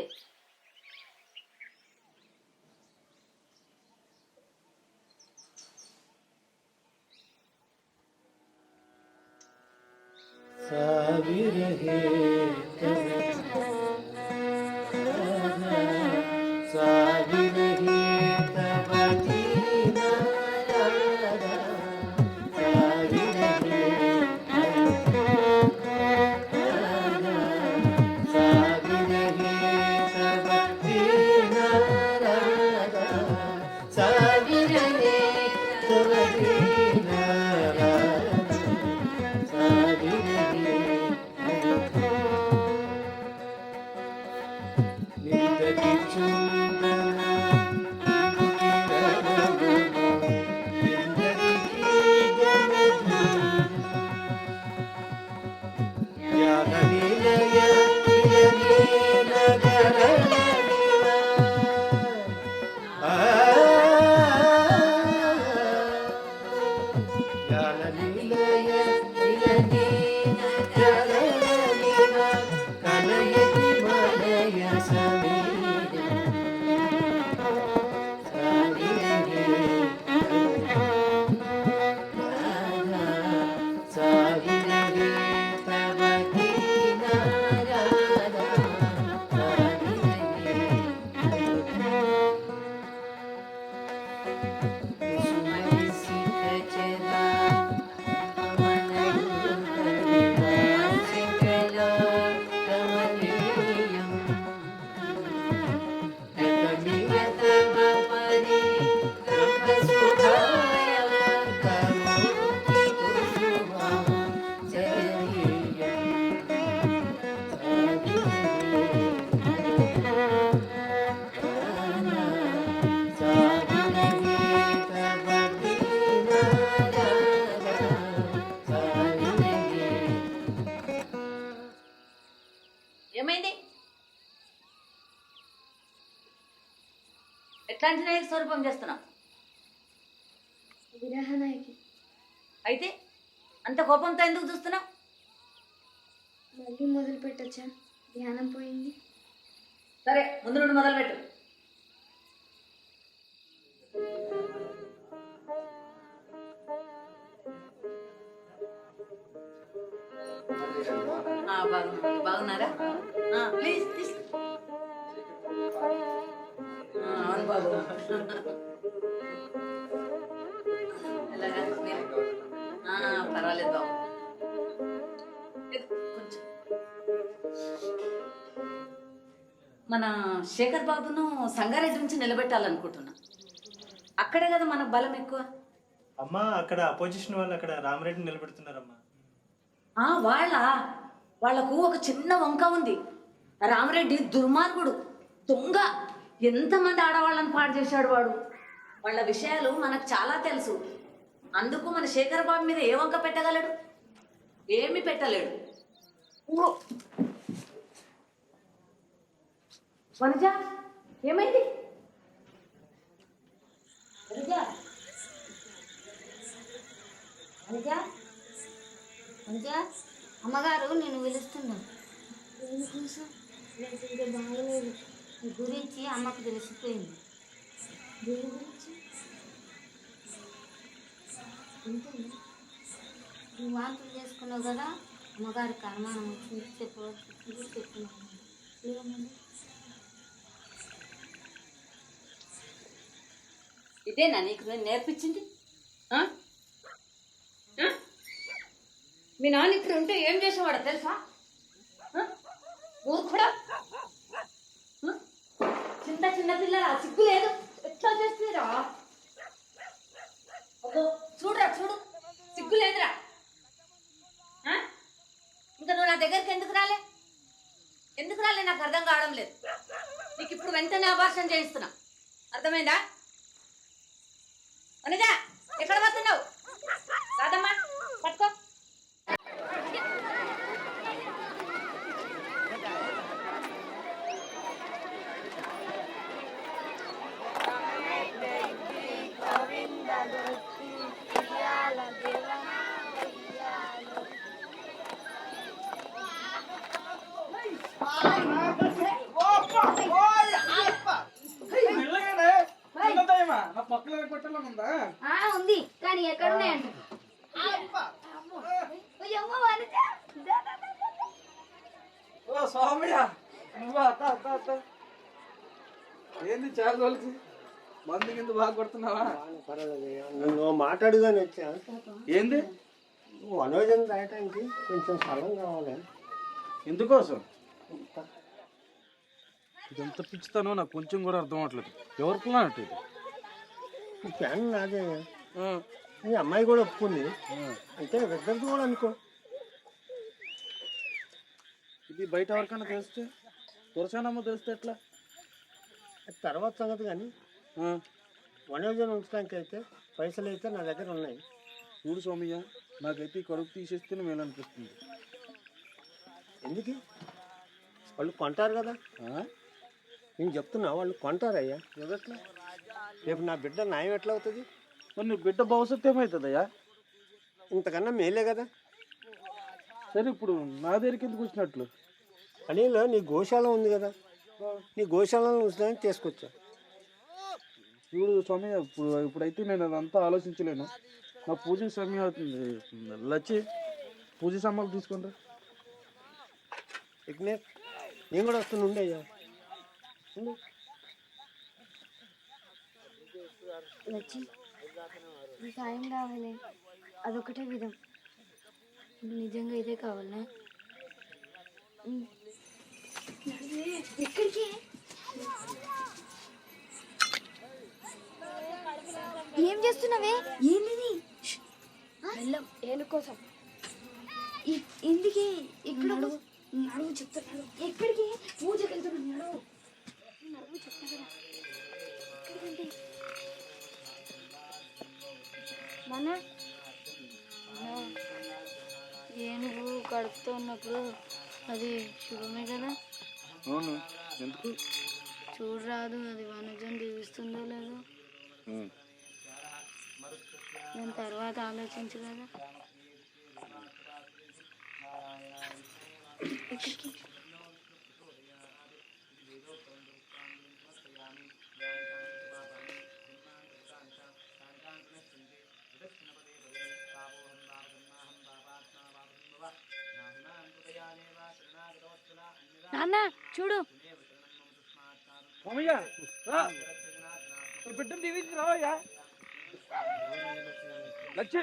ఏమైంది? ఎట్లాంటి నాయక స్వరూపం చేస్తున్నావు? విరహనాయకి. అయితే అంత కోపంతో ఎందుకు చూస్తున్నావు? మళ్ళీ మొదలు పెట్టచ్చా? ధ్యానం పోయింది. సరే, ముందు నుండి మొదలుపెట్టు. బాగున్నారా? ప్లీజ్ అవును బాబు. ఎలాగా పర్వాలేదు బాబు. కొంచెం మన శేఖర్ బాబును సంగారెడ్డి నుంచి నిలబెట్టాలనుకుంటున్నా. అక్కడే కదా మనకు బలం ఎక్కువ. అమ్మా అక్కడ అపోజిషన్ వాళ్ళు అక్కడ రామరెడ్డిని నిలబెడుతున్నారమ్మా. వాళ్లకు ఒక చిన్న వంక ఉంది. రామరెడ్డి దుర్మార్గుడు, దొంగ, ఎంతమంది ఆడవాళ్ళని పాడు చేశాడు వాడు. వాళ్ళ విషయాలు మనకు చాలా తెలుసు. అందుకు మన శేఖర్ బాబు మీద ఏ వంక పెట్టగలడు? ఏమి పెట్టలేడు. ఊ. వనజ, ఏమైంది? వనజ, వనజ, వనజ, అమ్మగారు నేను పిలుస్తున్నా. ఎందుకోసం? నాకు ఇంకా బాగలేదు. నీ గురించి అమ్మకు తెలిసిపోయింది. దేని గురించి? అంతేనా? నువ్వు వాంతులు చేసుకున్నావు కదా, అమ్మగారికి అనుమానం వచ్చింది. చెప్పుకున్నాను. ఏమన్నా? ఇదేనా నీకు నేను నేర్పించింది? ఆ? ఆ? మీ నాన్న ఇక్కడ ఉంటే ఏం చేసేవాడో తెలుసా? మూర్ఖుడా, చిన్న చిన్న పిల్లల సిగ్గు లేదు, ఎట్లా చేస్తున్నారా? చూడరా చూడు, సిగ్గు లేదురా. ఇంకా నువ్వు నా దగ్గరికి ఎందుకు రాలే? ఎందుకు రాలే నాకు అర్థం కావడం లేదు. నీకు ఇప్పుడు వెంటనే అబార్షణ చేయిస్తున్నా, అర్థమైందా? అనగా ఎక్కడ పోతున్నావు? కాదమ్మా, పట్టుకో. ఉంది కానీ ఎక్కడున్నాయంట. ఏంది చాలా రోజులకి మందు కింద బాగా కొడుతున్నావా? నువ్వు మాట్లాడుగానే వచ్చా. ఏంది? మనోజన్ రాయటానికి కొంచెం స్థలం కావాలి. ఎందుకోసం? ఇదంతా పిచ్చుతానో నాకు కొంచెం కూడా అర్థం అవట్లేదు. ఎవరు ప్లాన్ అంటే ఇది? ఈ ప్లాన్ నాదే. మీ అమ్మాయి కూడా ఒప్పుకుంది. అయితే ఇద్దరిది కూడా అనుకో. ఇది బయట ఎవరికైనా తెలిస్తే, తులసానమ్మ తెలిస్తే ఎట్లా? తర్వాత సంగతి కానీ మనోజన్ ఉంచడానికి అయితే పైసలు అయితే నా దగ్గర ఉన్నాయి. చూడు సోమయ్య, నాకైతే ఈ కడుపు తీసేస్తేనే మేలు అనిపిస్తుంది. ఎందుకు? వాళ్ళు కొంటారు కదా. నేను చెప్తున్నా, వాళ్ళు కొంటారయ్యా. ఎదట్లా? రేపు నా బిడ్డ న్యాయం ఎట్లా అవుతుంది? మరి నీ బిడ్డ భవిష్యత్తు ఏమవుతుందయ్యా? ఇంతకన్నా మేలే కదా. సరే, ఇప్పుడు నా దగ్గరికి ఎందుకు వచ్చినట్లు? అనిలో నీ గోశాల ఉంది కదా, నీ గోశాలను ఉంచడానికి తీసుకొచ్చా. చూడు స్వామి, ఇప్పుడైతే నేను అదంతా ఆలోచించలేను. నా పూజ సమయం అవుతుంది. లచ్చి పూజ సామాన్లు తీసుకుంటా. విఘ్నేష్, నేను కూడా వస్తుండే అయ్యా. లచ్చి, నీ సాయం కావాలి, అదొకటే విధం. నిజంగా ఇదే కావాలనా? ఎక్కడికి? ఏం చేస్తున్నావే? ఏంది? బెల్లం ఏను కోసం. ఎందుకే? ఇక్కడ నడువు చెప్తున్నాడు. ఎక్కడికి? పూజకి వెళ్తున్నాడు. నడువు చెప్తా కదా. ఎక్కడికంటే మన ఏనుగు కడుపుతో ఉన్నప్పుడు అది శుభమే కదా. అవును, ఎందుకు? చూడరాదు, అది వనజం దీవిస్తుందో లేదో. నేను తర్వాత ఆలోచించు కదా. ఎక్కడికి? నాన్న చూడు. బిడ్డను దీవించి రావయ్యా. లచ్చి,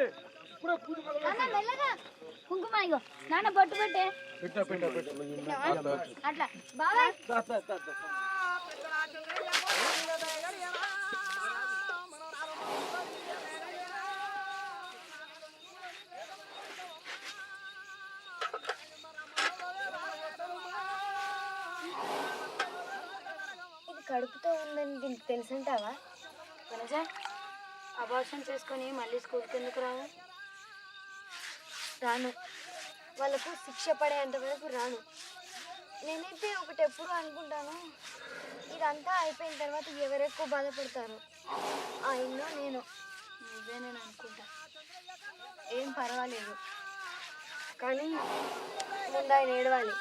కుంకుమ ఇగో నాన్న బొట్టు పెట్టే. అట్లా బాగా కడుపుతో ఉందని దీనికి తెలుసుంటావా? వనజ, అబార్షన్ చేసుకొని మళ్ళీ స్కూల్కి ఎందుకు రావు? రాను. వాళ్ళకు శిక్ష పడేంత వరకు రాను. నేనైతే ఒకటి ఎప్పుడు అనుకుంటాను, ఇదంతా అయిపోయిన తర్వాత ఎవరెక్కువ బాధపడతారు, ఆయనో నేను. నువ్వే నేను అనుకుంటా. ఏం పర్వాలేదు, కానీ ముందు ఆయన ఏడవాలి.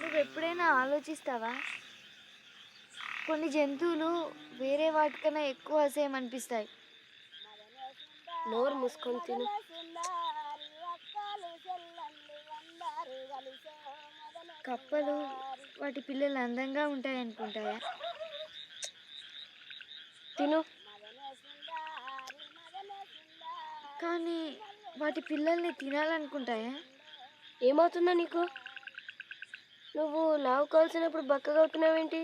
నువ్వు ఎప్పుడైనా ఆలోచిస్తావా? కొన్ని జంతువులు వేరే వాటికన్నా ఎక్కువ అసహ్యం అనిపిస్తాయి. నోరు మూసుకొని తిను. కప్పలు వాటి పిల్లలు అందంగా ఉంటాయి అనుకుంటాయా? తిను. కానీ వాటి పిల్లల్ని తినాలనుకుంటాయా? ఏమవుతుందా నీకు? నువ్వు లావు కాల్సినప్పుడు బక్కగా అవుతున్నావేంటి?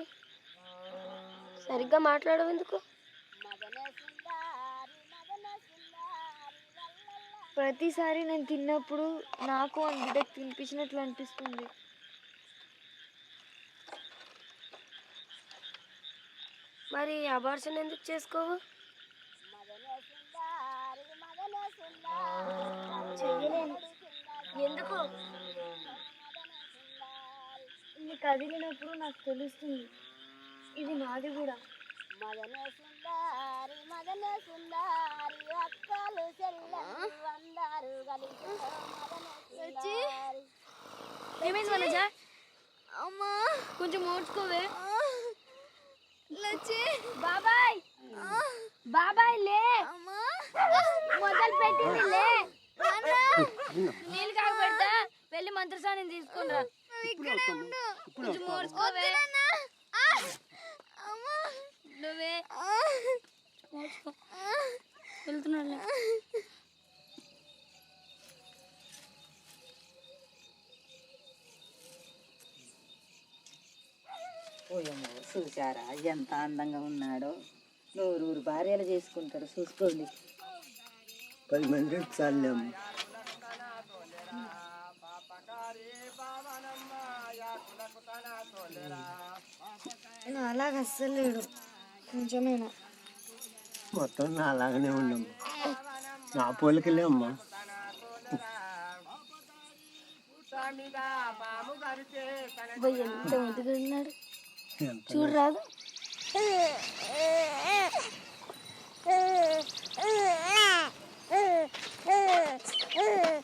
సరిగ్గా మాట్లాడవు ఎందుకు? ప్రతిసారి నేను తిన్నప్పుడు నాకు ఆ బిడ్డకు తినిపించినట్లు అనిపిస్తుంది. మరి అబార్షన్ ఎందుకు చేసుకోవు? చెయ్యలేను. ఎందుకు? ఇది కదిలినప్పుడు నాకు తెలుస్తుంది, ఇది నాది కూడా. ఏమైంది వనజ? అమ్మా కొంచెం ఓడ్చుకోవే. లచ్చి, బాబాయ్, బాబాయ్ లే. మొదలు పెట్టింది లే. నీళ్ళు కాక పెడతా, వెళ్ళి మంత్రసానం తీసుకుని రా. కొంచెం ఓడ్చుకోవే. నువ్వే వెళ్తున్నా. ఓయమ్మో, చూసారా ఎంత అందంగా ఉన్నాడో. నూరు భార్యలు చేసుకుంటాడు, చూసుకోండి. 10 మంది చాలేమ్మ. నా అలాగ అస్సలు లేడు, కొంచెమేనా. మొత్తం నా అలాగనే ఉండమ్మా, నా పోలికలే అమ్మా. ఎంత ముద్దుగా ఉన్నాడు చూడరాదు.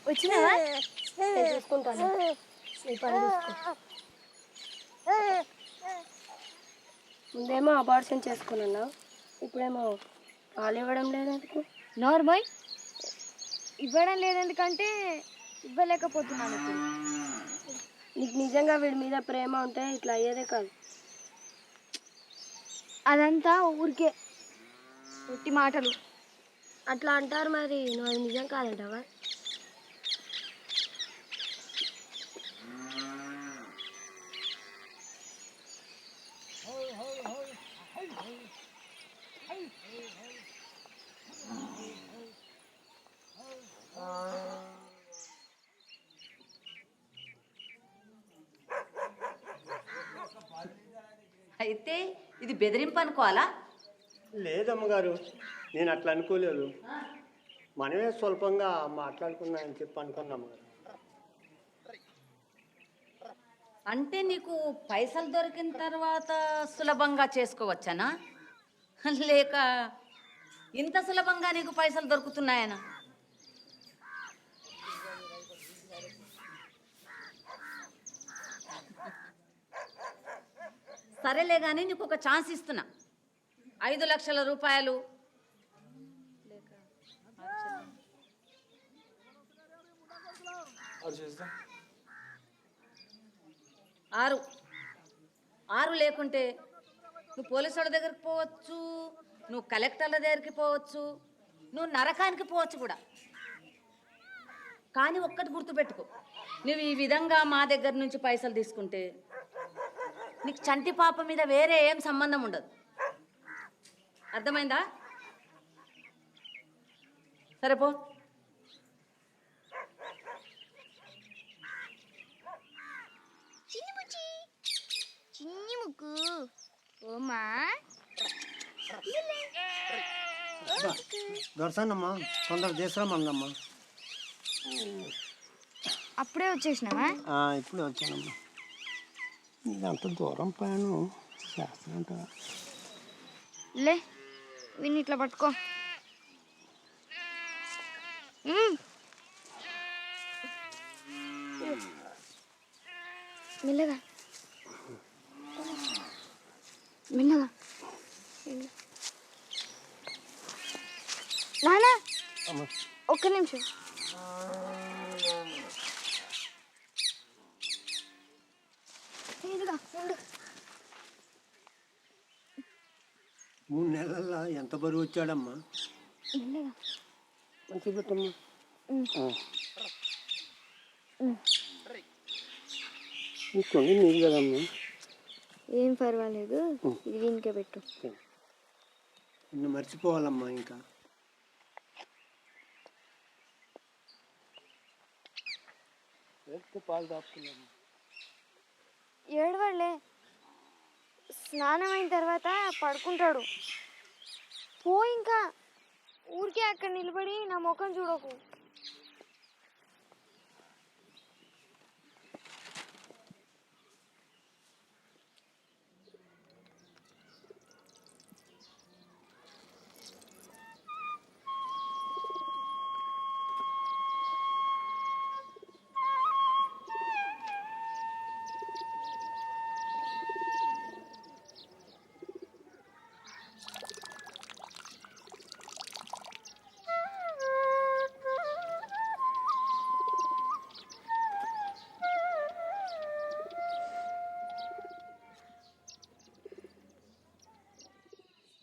వచ్చినావా? చూసుకుంటాను, నీ పని చూసుకో. ముందేమో అబార్షన్ చేసుకున్నావు, ఇప్పుడేమో పాలు ఇవ్వడం లేదనుకో. నార్మల్ ఇవ్వడం లేదెందుకంటే ఇవ్వలేకపోతున్నాను ఇప్పుడు. నీకు నిజంగా వీడి మీద ప్రేమ ఉంటే ఇట్లా అయ్యేదే కాదు. అదంతా ఊరికే ఒట్టి మాటలు. అట్లా అంటారు, మరి నువ్వు అది నిజం కాదంటావా? అయితే ఇది బెదిరింపు అనుకోవాలా? లేదమ్మగారు, నేను అట్లా అనుకోలేదు. మనమే స్వల్పంగా మాట్లాడుకున్నా అని చెప్పి అనుకున్నాము గారు. అంటే నీకు పైసలు దొరికిన తర్వాత సులభంగా చేసుకోవచ్చనా, లేక ఇంత సులభంగా నీకు పైసలు దొరుకుతున్నాయనా? సరేలే కానీ నీకు ఒక ఛాన్స్ ఇస్తున్నా. 5 లక్షల రూపాయలు 6 లేకుంటే నువ్వు పోలీసు వాళ్ళ దగ్గరికి పోవచ్చు, నువ్వు కలెక్టర్ల దగ్గరికి పోవచ్చు, నువ్వు నరకానికి పోవచ్చు కూడా. కానీ ఒక్కటి గుర్తుపెట్టుకో, నువ్వు ఈ విధంగా మా దగ్గర నుంచి పైసలు తీసుకుంటే నీకు చంటి పాప మీద వేరే ఏం సంబంధం ఉండదు. అర్థమైందా? సరే పో. చిన్ని ముక్కు ఓమా దొరసానమ్మా కొందరు తీసుకురామన్నమ్మా. అప్పుడే వచ్చేసినావా? ఇప్పుడే వచ్చానమ్మా. ఇదంత దూరం పైన చేస్తానంట. లే విని ఇట్లా పట్టుకో. మెల్లగా మెల్లగా. నానా ఒక్క నిమిషం. ఇదిగా ఉండు. 3 నెలల్లో ఎంత బరువు వచ్చాడమ్మా? మెల్లగా మంచి పెట్టమ్మా. ఇంకొండి నీకు కదమ్మా. ఏం పర్వాలేదు, ఇది వీనికే పెట్టు. నిన్ను మర్చిపోవాలమ్మా. ఇంకా పాలు తాపుతున్నామ్మా. ఏడవలే, స్నానం అయిన తర్వాత పడుకుంటాడు. పో ఇంకా, ఊరికే అక్కడ నిలబడి నా ముఖం చూడకు.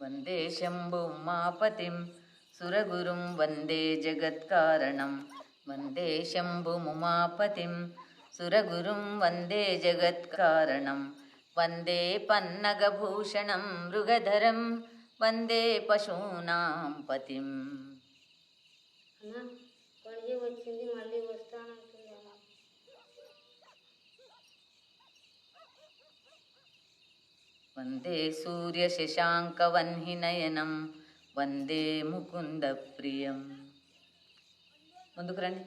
వందే శంభు ఉమాపతిం సురగురుం వందే జగత్కారణం. వందే శంభు ఉమాపతిం సురగురుం వందే జగత్కారణం. వందే పన్నగభూషణం మృగధరం వందే పశూనాం పతిం. వచ్చింది, మళ్ళీ వస్తానంటుంది. వందే సూర్య శశాంక వన్హినయనం వందే ముకుంద ప్రియం. ముందుకు రండి.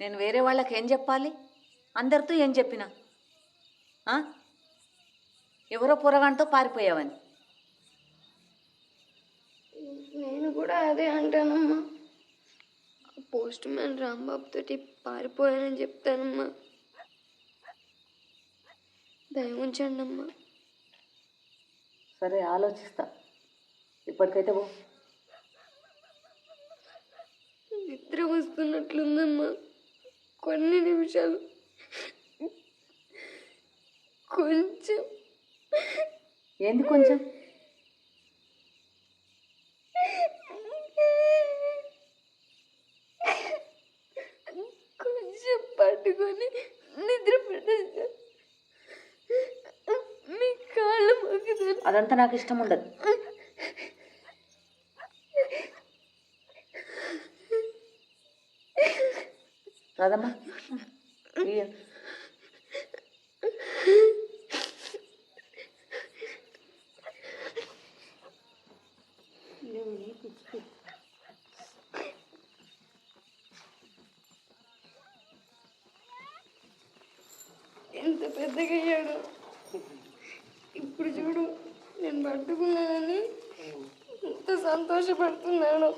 నేను వేరే వాళ్ళకి ఏం చెప్పాలి? అందరితో ఏం చెప్పినా ఎవరో పొరగాంతో పారిపోయావని. నేను కూడా అదే అంటానమ్మా. పోస్ట్ మ్యాన్ రాంబాబు తోటి పారిపోయానని చెప్తానమ్మా. దయ ఉంచండి అమ్మా. సరే ఆలోచిస్తా, ఇప్పటికైతే పో. నిద్ర వస్తున్నట్లుందమ్మా, కొన్ని నిమిషాలు కొంచెం. ఏంది కొంచెం? కొంచెం పట్టుకొని నిద్ర పెట్టేస్తా. మీ కాళ్ళు మొక్కుతాను. అదంతా నాకు ఇష్టం ఉండదు. రాదమ్మా. ఎంత పెద్దగా అయ్యాడు ఇప్పుడు చూడు. నేను పట్టుకున్నానని ఎంత సంతోషపడుతున్నాను.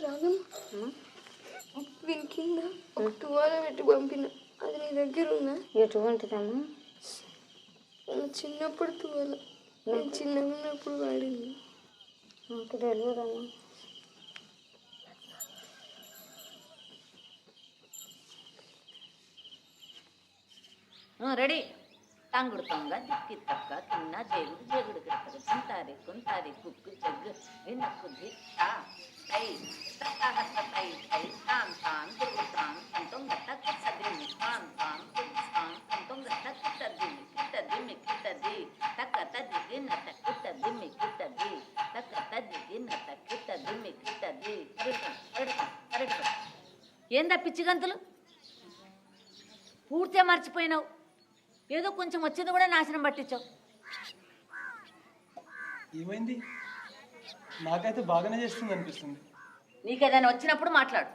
రాను వీని కింద ఒక తువాల పెట్టి పంపిన, అది నీ దగ్గర ఉందా? ఎటువంటిదమ్మా? చిన్నప్పుడు తువాల, నేను చిన్నగా ఉన్నప్పుడు వాడింది. నాకు తెలియదమ్మా. రెడీ. తంగుడు తొంగ దిక్కి తక్క కిన్న జేగుడు జేగుడు గిడతలు కుంతారి కుంతారి కుక్కు జగ్గు వినక్కు దిక్క తై తత్తహత్త తై తై తాం తాం దుర్గుతాం తంతం గట్ట సదిమి తాం తాం దుర్గుతాం తంతం గట్ట కిట్టదిమి కిట్టదిమి కిట్టది తక్క తద్ది నట్ట కిట్టదిమి కిట్టది తక్క తద్ది నట్ట కిట్టదిమి కిట్టది కరెక్ట్. ఏందా పిచ్చి గంతులు? పూర్తిగా మర్చిపోయినావు. ఏదో కొంచెం వచ్చింది కూడా నాశనం పట్టించావు. ఏమైంది? నాకైతే బాగానే చేస్తుంది అనిపిస్తుంది. నీకేదైనా వచ్చినప్పుడు మాట్లాడు.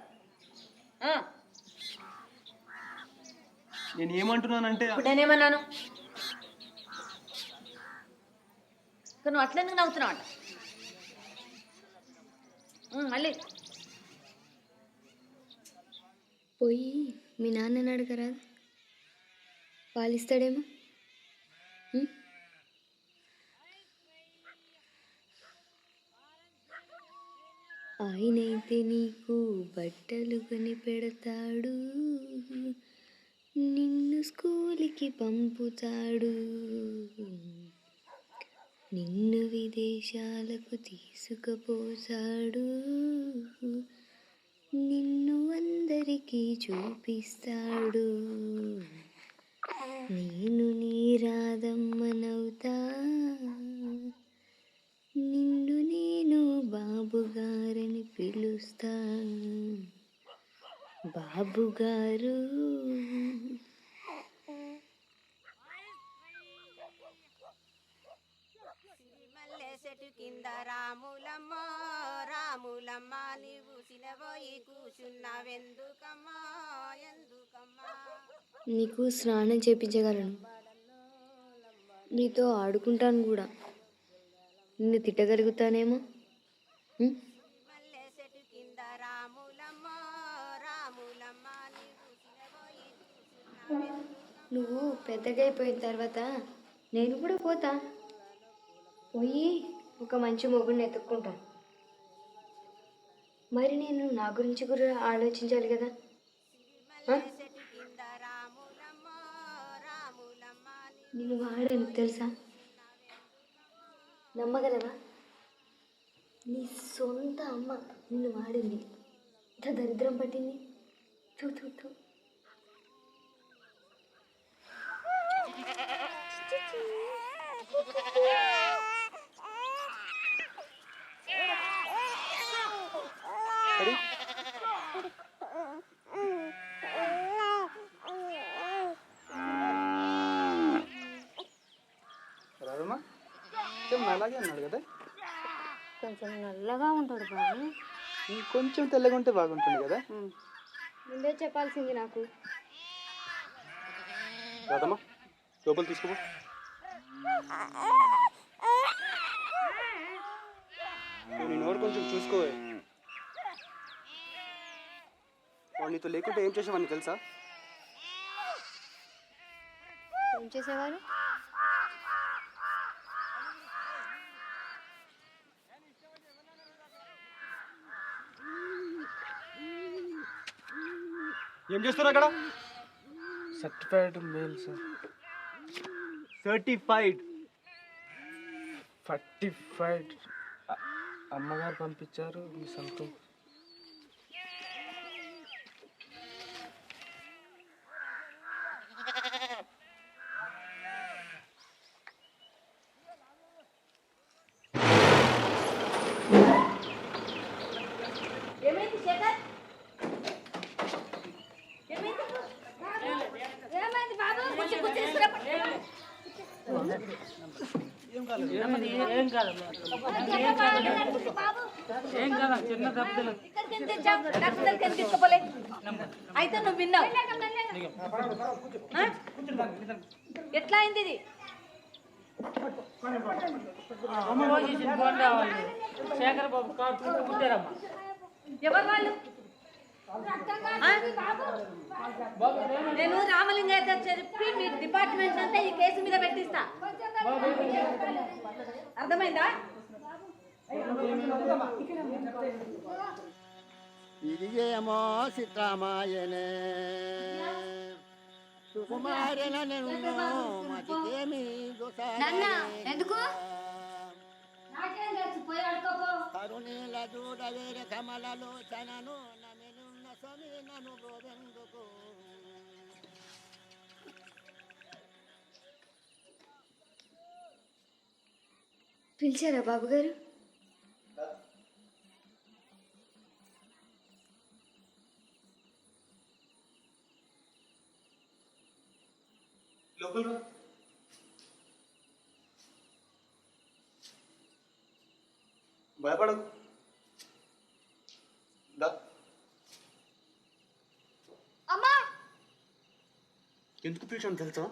నేను ఏమంటున్నానంటే ఇప్పుడు నేనేమన్నాను? నువ్వు అట్లెందుకు నవ్వుతున్నావు అంట? మళ్ళీ పోయి మీ నాన్నని అడగరా, పాలిస్తాడేమో. ఆయనైతే నీకు బట్టలు కొని పెడతాడు, నిన్ను స్కూల్కి పంపుతాడు, నిన్ను విదేశాలకు తీసుకుపోతాడు, నిన్ను అందరికీ చూపిస్తాడు. నేను నీ రాధమ్మనవుతా, నిన్ను నేను బాబుగారని పిలుస్తా. బాబుగారు చెట్టు కింద రాములమ్మ రాములమ్మ నీవు సినబోయి కూర్చున్నావెందుకమ్మా ఎందుకమ్మా? నీకు స్నానం చేపించగలను, నీతో ఆడుకుంటాను కూడా. నిన్ను తిట్టగలుగుతానేమో. మల్లె చెట్టు కింద రాములమ్మ రాములమ్మ నీవు సినబోయి కూర్చున్నావెందుకమ్మా? నువ్వు పెద్దగా అయిపోయిన తర్వాత నేను కూడా పోతా, పోయి ఒక మంచి మొగుడిని ఎత్తుక్కుంటా. మరి నేను నా గురించి కూడా ఆలోచించాలి కదా. నేను వాడాను తెలుసా, నమ్మగలవా? నీ సొంత అమ్మ నిన్ను వాడింది, ఇంత దరిద్రం పట్టింది. తూ తూ తూ. రాదమ్మా అలాగే అన్నాడు కదా. కొంచెం నల్లగా ఉంటాడు బాబు, ఇంకొంచెం తెల్లగా ఉంటే బాగుంటుంది కదా. ముందే చెప్పాల్సింది నాకు. రాదమ్మా లోపల తీసుకో. నేను ఎవరు కొంచెం చూసుకోవే. నీతో లేకుంటే ఏం చేసేవాడిని తెలుసా? ఏం చేసేవారు? ఏం చేస్తారు అక్కడ? Certified male sir. సర్టిఫైడ్ అమ్మగారు పంపించారు మీ సొంతం. ఏమైంది శేఖర్? ఏమైంది బాబు? అయితే నువ్వు విన్నావు. ఎట్లా అయింది ఇది? ఎవరు వాళ్ళు? నేను రామలింగయ్య చెప్పి మీ డిపార్ట్మెంట్ అంతా ఈ కేసు మీద పెట్టిస్తా. అర్థమైందా? ఇదిగేమో సిద్ధరామాయనే సుకుమారేన నేను మతికేమి నాన్న ఎందుకు? నాకేం తెలుసు, పోయి అడుకోపో. కరుణీల చూడ చూడవేరే కమలలోచనను నమ్మినున్న స్వామి నన్ను బ్రోవెందుకు పిలిచారా బాబుగారు? లోపల భయపడకు. అమ్మా ఎందుకు పిలిచాను తెలుసా?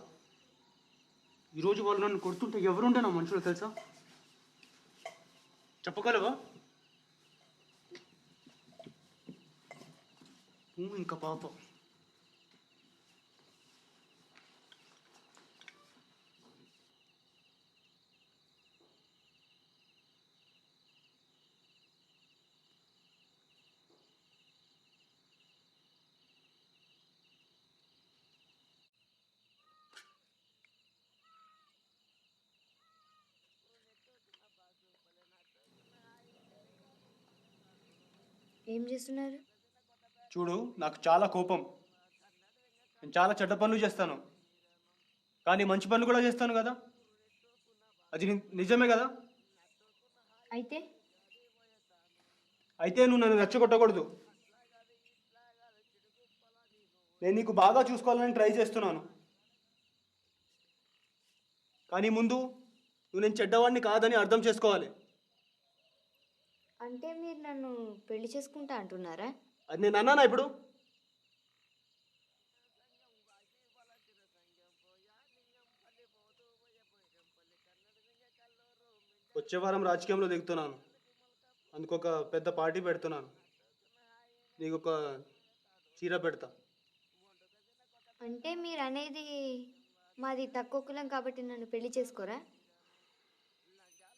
ఈరోజు వాళ్ళు నన్ను కొడుతుంటే ఎవరుండే నా మనుషులు తెలుసా? చెప్పగలవా? ఇంకా పాప ఏం చేస్తున్నారు? చూడు, నాకు చాలా కోపం. నేను చాలా చెడ్డ పనులు చేస్తాను, కానీ మంచి పనులు కూడా చేస్తాను కదా. అది నిజమే కదా. అయితే నువ్వు నన్ను రెచ్చగొట్టకూడదు. నేను నీకు బాగా చూసుకోవాలని ట్రై చేస్తున్నాను, కానీ ముందు నువ్వు నేను చెడ్డవాడిని కాదని అర్థం చేసుకోవాలి. అంటే మీరు నన్ను పెళ్లి చేసుకుంటా అంటున్నారా? అది నేను అన్నానా ఇప్పుడు? వచ్చే వారం రాజకీయంలో దిగుతున్నాను, అందుకొక పెద్ద పార్టీ పెడుతున్నాను. నీకు ఒక చీర పెడతా. అంటే మీరు అనేది మాది తక్కువ కులం కాబట్టి నన్ను పెళ్లి చేసుకోరా?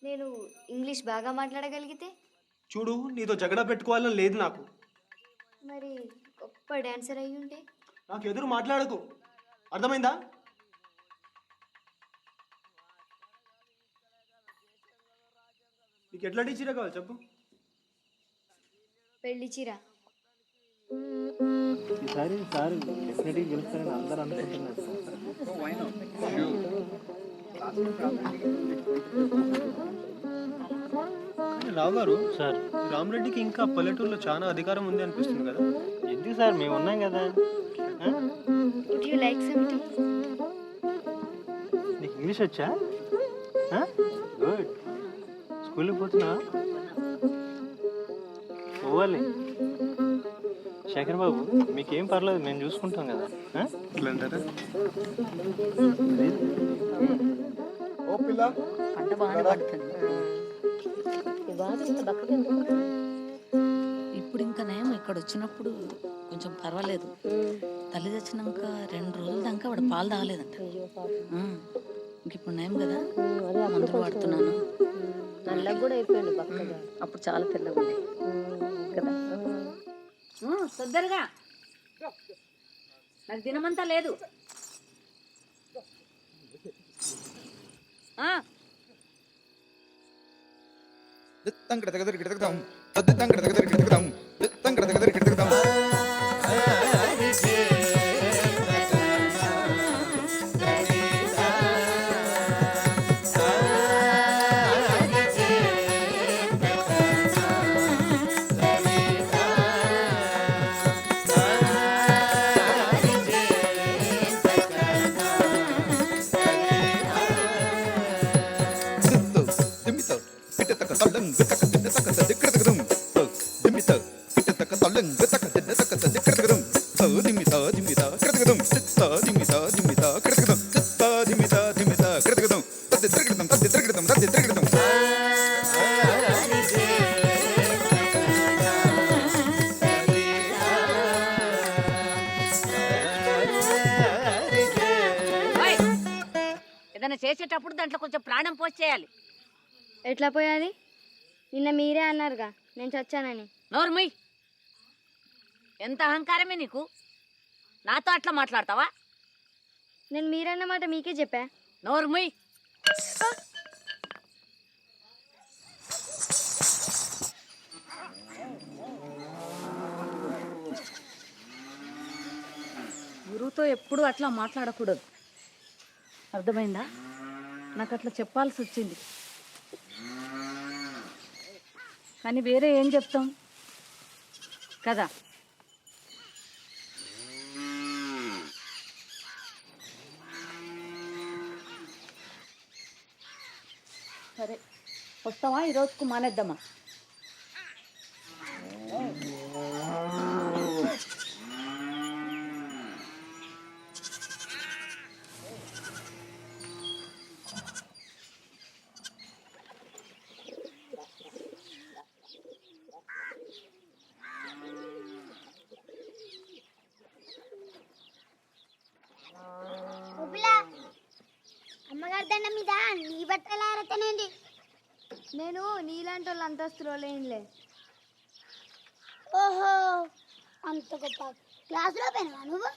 నేను ఇంగ్లీష్ బాగా మాట్లాడగలిగితే? చూడు, నీతో జగడ పెట్టుకోవాలని లేదు నాకు. మరి గొప్ప డాన్సర్ అయ్యి ఉంటే? నాకు ఎదురు మాట్లాడకు, అర్థమైందా? నీకు ఎట్లాంటి చీర కావాలి చెప్పు. పెళ్లి చీర. ఈసారి సార్ డెఫినెట్గా గెలుస్తారని అందరూ అనుకుంటున్నారు. రావు గారు, సార్ రామరెడ్డికి ఇంకా పల్లెటూరులో చాలా అధికారం ఉంది అనిపిస్తుంది కదా. ఎందుకు సార్, మేము ఉన్నాం కదా. Would you like some tea? నీకు ఇంగ్లీష్ వచ్చా? గుడ్. స్కూల్కి పోతున్నా? పోవాలి. శేఖర్ బాబు, మీకేం పర్లేదు, మేము చూసుకుంటాం కదా. ఇట్లా అంటారా? ఓ పిల్ల పంట బాగానే పడుతుంది. ఇప్పుడు ఇంకా నేను ఇక్కడ వచ్చినప్పుడు కొంచెం పర్వాలేదు. తల్లి తెచ్చినాక 2 రోజుల దాకా వాడు పాలు తాగలేదంట. ఇంక ఇప్పుడు నయం కదా, మందులు వాడుతున్నాను. నల్లగా కూడా అయిపోయాడు పక్కగా. అప్పుడు చాలా తెల్లగా ఉంది కదా. తొందరగా, నాకు దినమంతా లేదు. ఏదైనా చేసేటప్పుడు దాంట్లో కొంచెం ప్రాణం పోసి చేయాలి. ఎట్లా పోయాలి? నిన్న మీరే అన్నారుగా నేను చచ్చానని. నోర్మయ్, ఎంత అహంకారమే నీకు? నాతో అట్లా మాట్లాడతావా? నేను మీరన్న మాట మీకే చెప్పా. నోర్మయ్. నాతో ఎప్పుడు అట్లా మాట్లాడకూడదు, అర్థమైందా? నాకు అట్లా చెప్పాల్సి వచ్చింది, కానీ వేరే ఏం చెప్తాం కదా. సరే, వస్తావా? ఈ రోజుకు మానేద్దామా? ఉబిలా, అమ్మగారి దండ మీద నీ బట్టలు ఆరతనేంది? నేను నీలాంటి వాళ్ళ అంతస్తులో లేనులే. ఓహో, అంత గొప్ప క్లాసులో పోయినావా నువ్వు?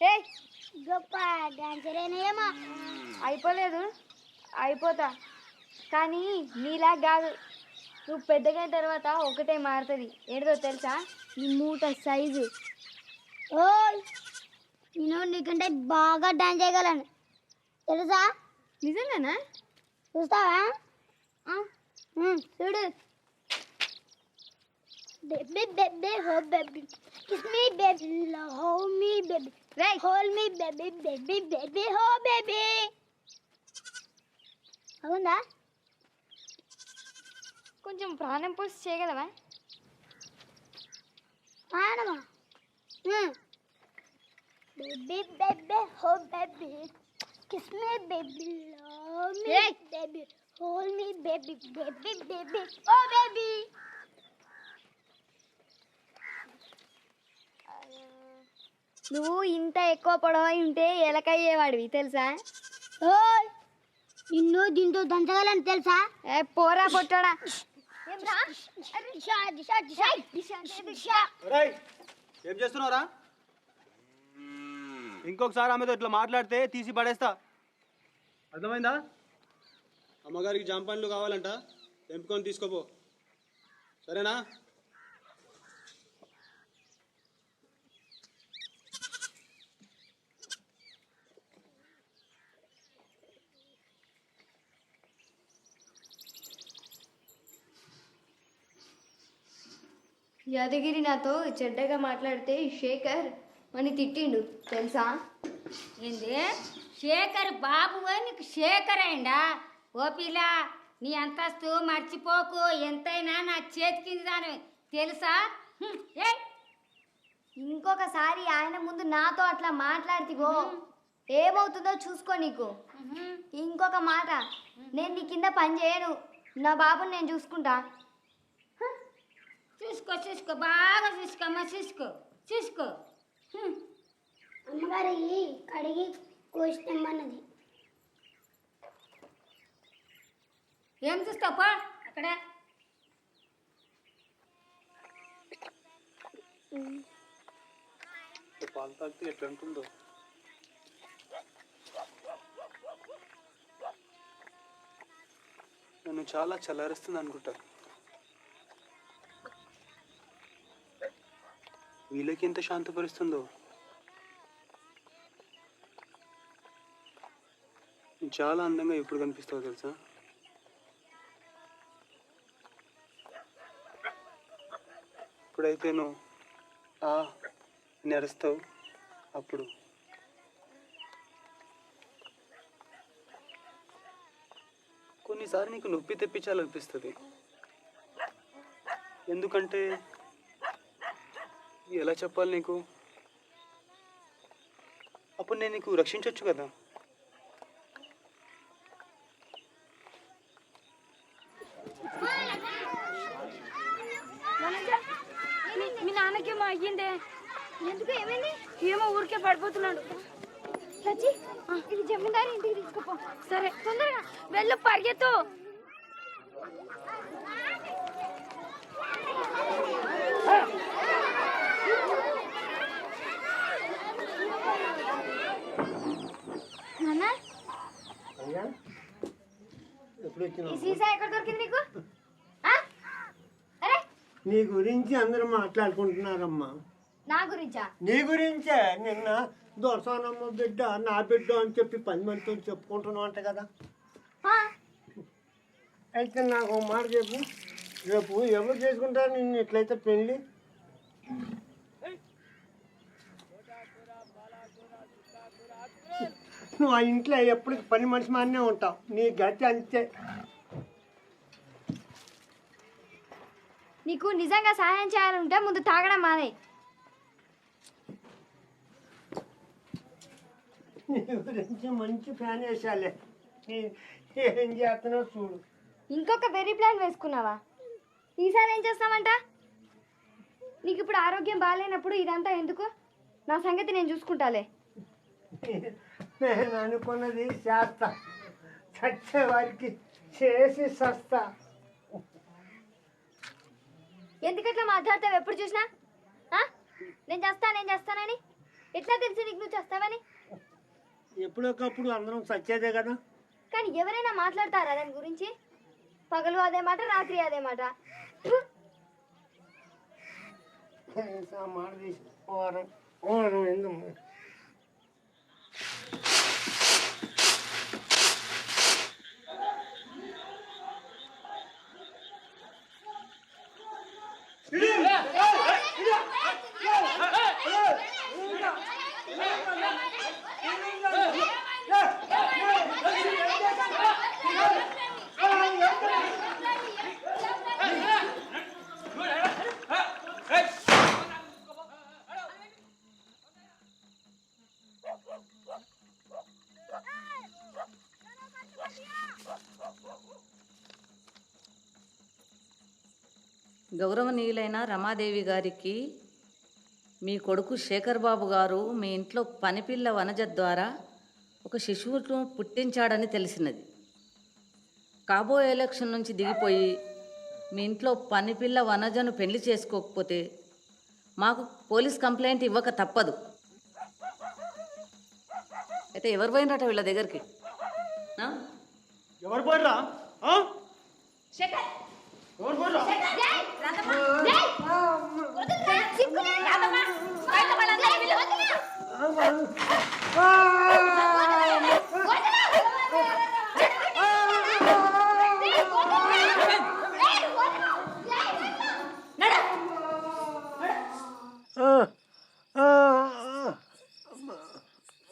ఏ గొప్ప డాన్సర్ ఏమో. అయిపోలేదు, అయిపోతా. కానీ నీలా కాదు, నువ్వు పెద్దగైన తర్వాత ఒకటే మారుతుంది. ఏంటో తెలుసా? నీ మూట సైజు. ఓయ్, నేను నీకంటే బాగా డాన్స్ చేయగలను తెలుసా? నిజంగానా? చూస్తావా? చూడు. Baby baby oh baby kiss me baby oh me baby hold me baby baby baby oh baby. అవునా? కొంచెం ప్రాణం పోసి చేయగలవా? ప్రాణమా? Baby baby oh baby kiss me baby love me baby hold me baby baby baby oh baby. నువ్వు ఇంత ఎక్కువ పొడవై ఉంటే ఎలకయ్యేవాడివి తెలుసా? ఓయ్, నిన్ను దీంతో దంచగలను తెలుసా? ఏ పోరా పొట్టడా. ఏం చేస్తున్నావురా? ఇంకొకసారి ఆమెతో ఇట్లా మాట్లాడితే తీసి పడేస్తా, అర్థమైందా? అమ్మగారికి జాంపన్లు కావాలంట, తెంపుకొని తీసుకోపో, సరేనా? యాదగిరి నాతో చెడ్డగా మాట్లాడితే శేఖర్ అని తిట్టిండు తెలుసా? ఏంది శేఖర్ బాబు నీకు శేఖర్ అయిందా? ఓ పిల్ల, నీ అంతస్తు మర్చిపోకు, ఎంతైనా నా చేతి కింద దాని తెలుసా? ఏ ఇంకొకసారి ఆయన ముందు నాతో అట్లా మాట్లాడితివో ఏమవుతుందో చూసుకో. నీకు ఇంకొక మాట, నేను నీ కింద పని చేయను, నా బాబుని నేను చూసుకుంటా. చూసుకో చూసుకో, బాగా చూసుకోమ్మా, చూసుకో చూసుకో. అమ్మగారి కడిగి కోసినమ్మన్నది. ఏం చూస్తావు పో అక్కడ. పాలు తాగితే ఎట్లా ఉంటుందో. నన్ను చాలా చల్లారిస్తుంది అనుకుంటా. వీళ్ళకి ఎంత శాంతపరుస్తుందో. చాలా అందంగా ఎప్పుడు కనిపిస్తావు తెలుసా? ఇప్పుడైతే నువ్వు నెరుస్తావు, అప్పుడు కొన్నిసార్లు నీకు నొప్పి తెప్పించాలనిపిస్తుంది. ఎందుకంటే ఎలా చెప్పాలి నీకు, అప్పుడు నేను నీకు రక్షించవచ్చు కదా. మీ నాన్నకేమో అయ్యిందే. ఎందుకు? ఏమైంది? ఏమో ఊరికే పడిపోతున్నాడు. లచ్చి, ఇది జమీందారి ఇంటికి తీసుకుపో. సరే, తొందరగా వెళ్ళు, పరిగెత్తు. నాన్న, ఎప్పుడు ఈ సీసా ఎక్కడ దొరికింది నీకు? అరే నీ గురించి అందరూ మాట్లాడుకుంటున్నారమ్మా. నా గురించా? నీ గురించే. నిన్న దొరసానమ్మ బిడ్డ నా బిడ్డ అని చెప్పి 10 మందితో చెప్పుకుంటున్నావు అంట కదా. అయితే నాకు ఒక మాట చెప్పు, రేపు ఎవరు చేసుకుంటారు నిన్ను ఎట్లయితే పెళ్ళి? నువ్వు ఆ ఇంట్లో ఎప్పుడు పని మనిషి మానే ఉంటావు. నీ గతి అంతే. నీకు నిజంగా సహాయం చేయాలంటే ముందు తాగడం మానే. నీ గురించి మంచి ఫ్యాన్ వేసాలే. ఏం చేస్తున్నావు చూడు. ఇంకొక వెరీ ప్లాన్ వేసుకున్నావా? ఈసారి ఏం చేస్తామంట? నీకు ఇప్పుడు ఆరోగ్యం బాగాలేనప్పుడు ఇదంతా ఎందుకు? నా సంగతి నేను చూసుకుంటాలే. నేను అనుకున్నది చేస్తా, చచ్చే వారికి చేసి సస్తా. ఎందుకట్లా మాట్లాడతావు ఎప్పుడు చూసినా? నేను చేస్తానని ఎట్లా తెలుసు నీకు నువ్వు చేస్తావని? ఎప్పుడొకప్పుడు అందరం చచ్చేదే కదా. కానీ ఎవరైనా మాట్లాడతారా దాని గురించి? పగలు అదే మాట, రాత్రి అదే మాట. మాట తీసి ఓరం ఎందుకు? గౌరవనీయులైన రమాదేవి గారికి మీ కొడుకు శేఖర్ బాబు గారు మీ ఇంట్లో పనిపిల్ల వనజ ద్వారా ఒక శిశువును పుట్టించాడని తెలిసినది. కాబోయే ఎలక్షన్ నుంచి దిగిపోయి మీ ఇంట్లో పనిపిల్ల వనజను పెళ్లి చేసుకోకపోతే మాకు పోలీస్ కంప్లైంట్ ఇవ్వక తప్పదు. అయితే ఎవరు పోయినట వీళ్ళ దగ్గరికి? ఎవరు పోయిరా? ఎవరు పోయిరా?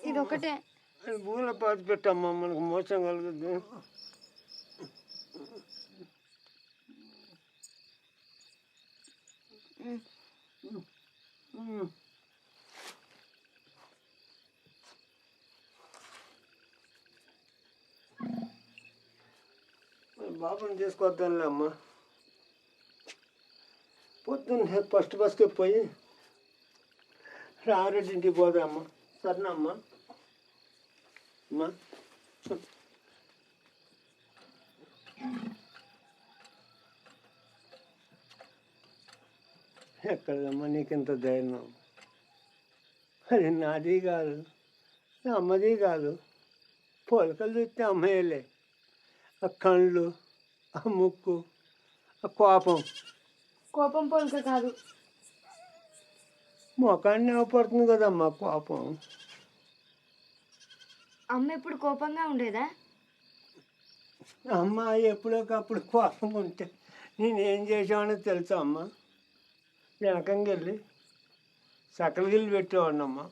ఇదొకటే భూమిలో పాతి పెట్టమ్మా, మనకు మోసం కలుగుద్దు. బాబుని తీసుకొద్దాంలే అమ్మా. పొద్దున్నే ఫస్ట్ బస్కి పోయి రారెడ్డింటికి పోదామ్మా. సరేనమ్మా. అమ్మా ఎక్కడమ్మా నీకింత ధైర్యం? అది నాది కాదు, అమ్మది కాదు. పోలికలు చూస్తే అమ్మాయిలే. ఆ కళ్ళు, ఆ ముక్కు, ఆ కోపం పోలిక కాదు. మొఖాన్ని అవపడుతుంది కదమ్మా కోపం. అమ్మ ఎప్పుడు కోపంగా ఉండేదా? అమ్మ ఎప్పుడోకప్పుడు కోపం ఉంటే నేనేం చేసామని తెలుసా అమ్మ? వెనకంగెళ్ళి సకలగిల్లు పెట్టేవాడినమ్మా.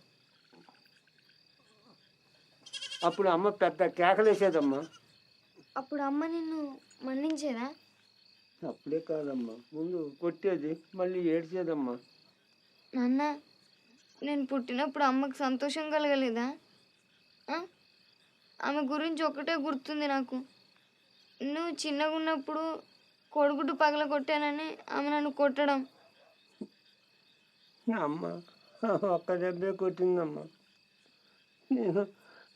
అప్పుడు అమ్మ పెద్ద కేకలేసేదమ్మా. అప్పుడు అమ్మ నిన్ను మన్నించేదా? అప్పుడే కాదమ్మా, ముందు కొట్టేది, మళ్ళీ ఏడ్చేదమ్మా. నాన్న, నేను పుట్టినప్పుడు అమ్మకు సంతోషం కలగలేదా? ఆమె గురించి ఒకటే గుర్తుంది నాకు. నువ్వు చిన్నగా ఉన్నప్పుడు కొడుగుడ్డు పగల కొట్టానని ఆమె నన్ను కొట్టడం. అమ్మ ఒక్క దెబ్బే కొట్టిందమ్మా.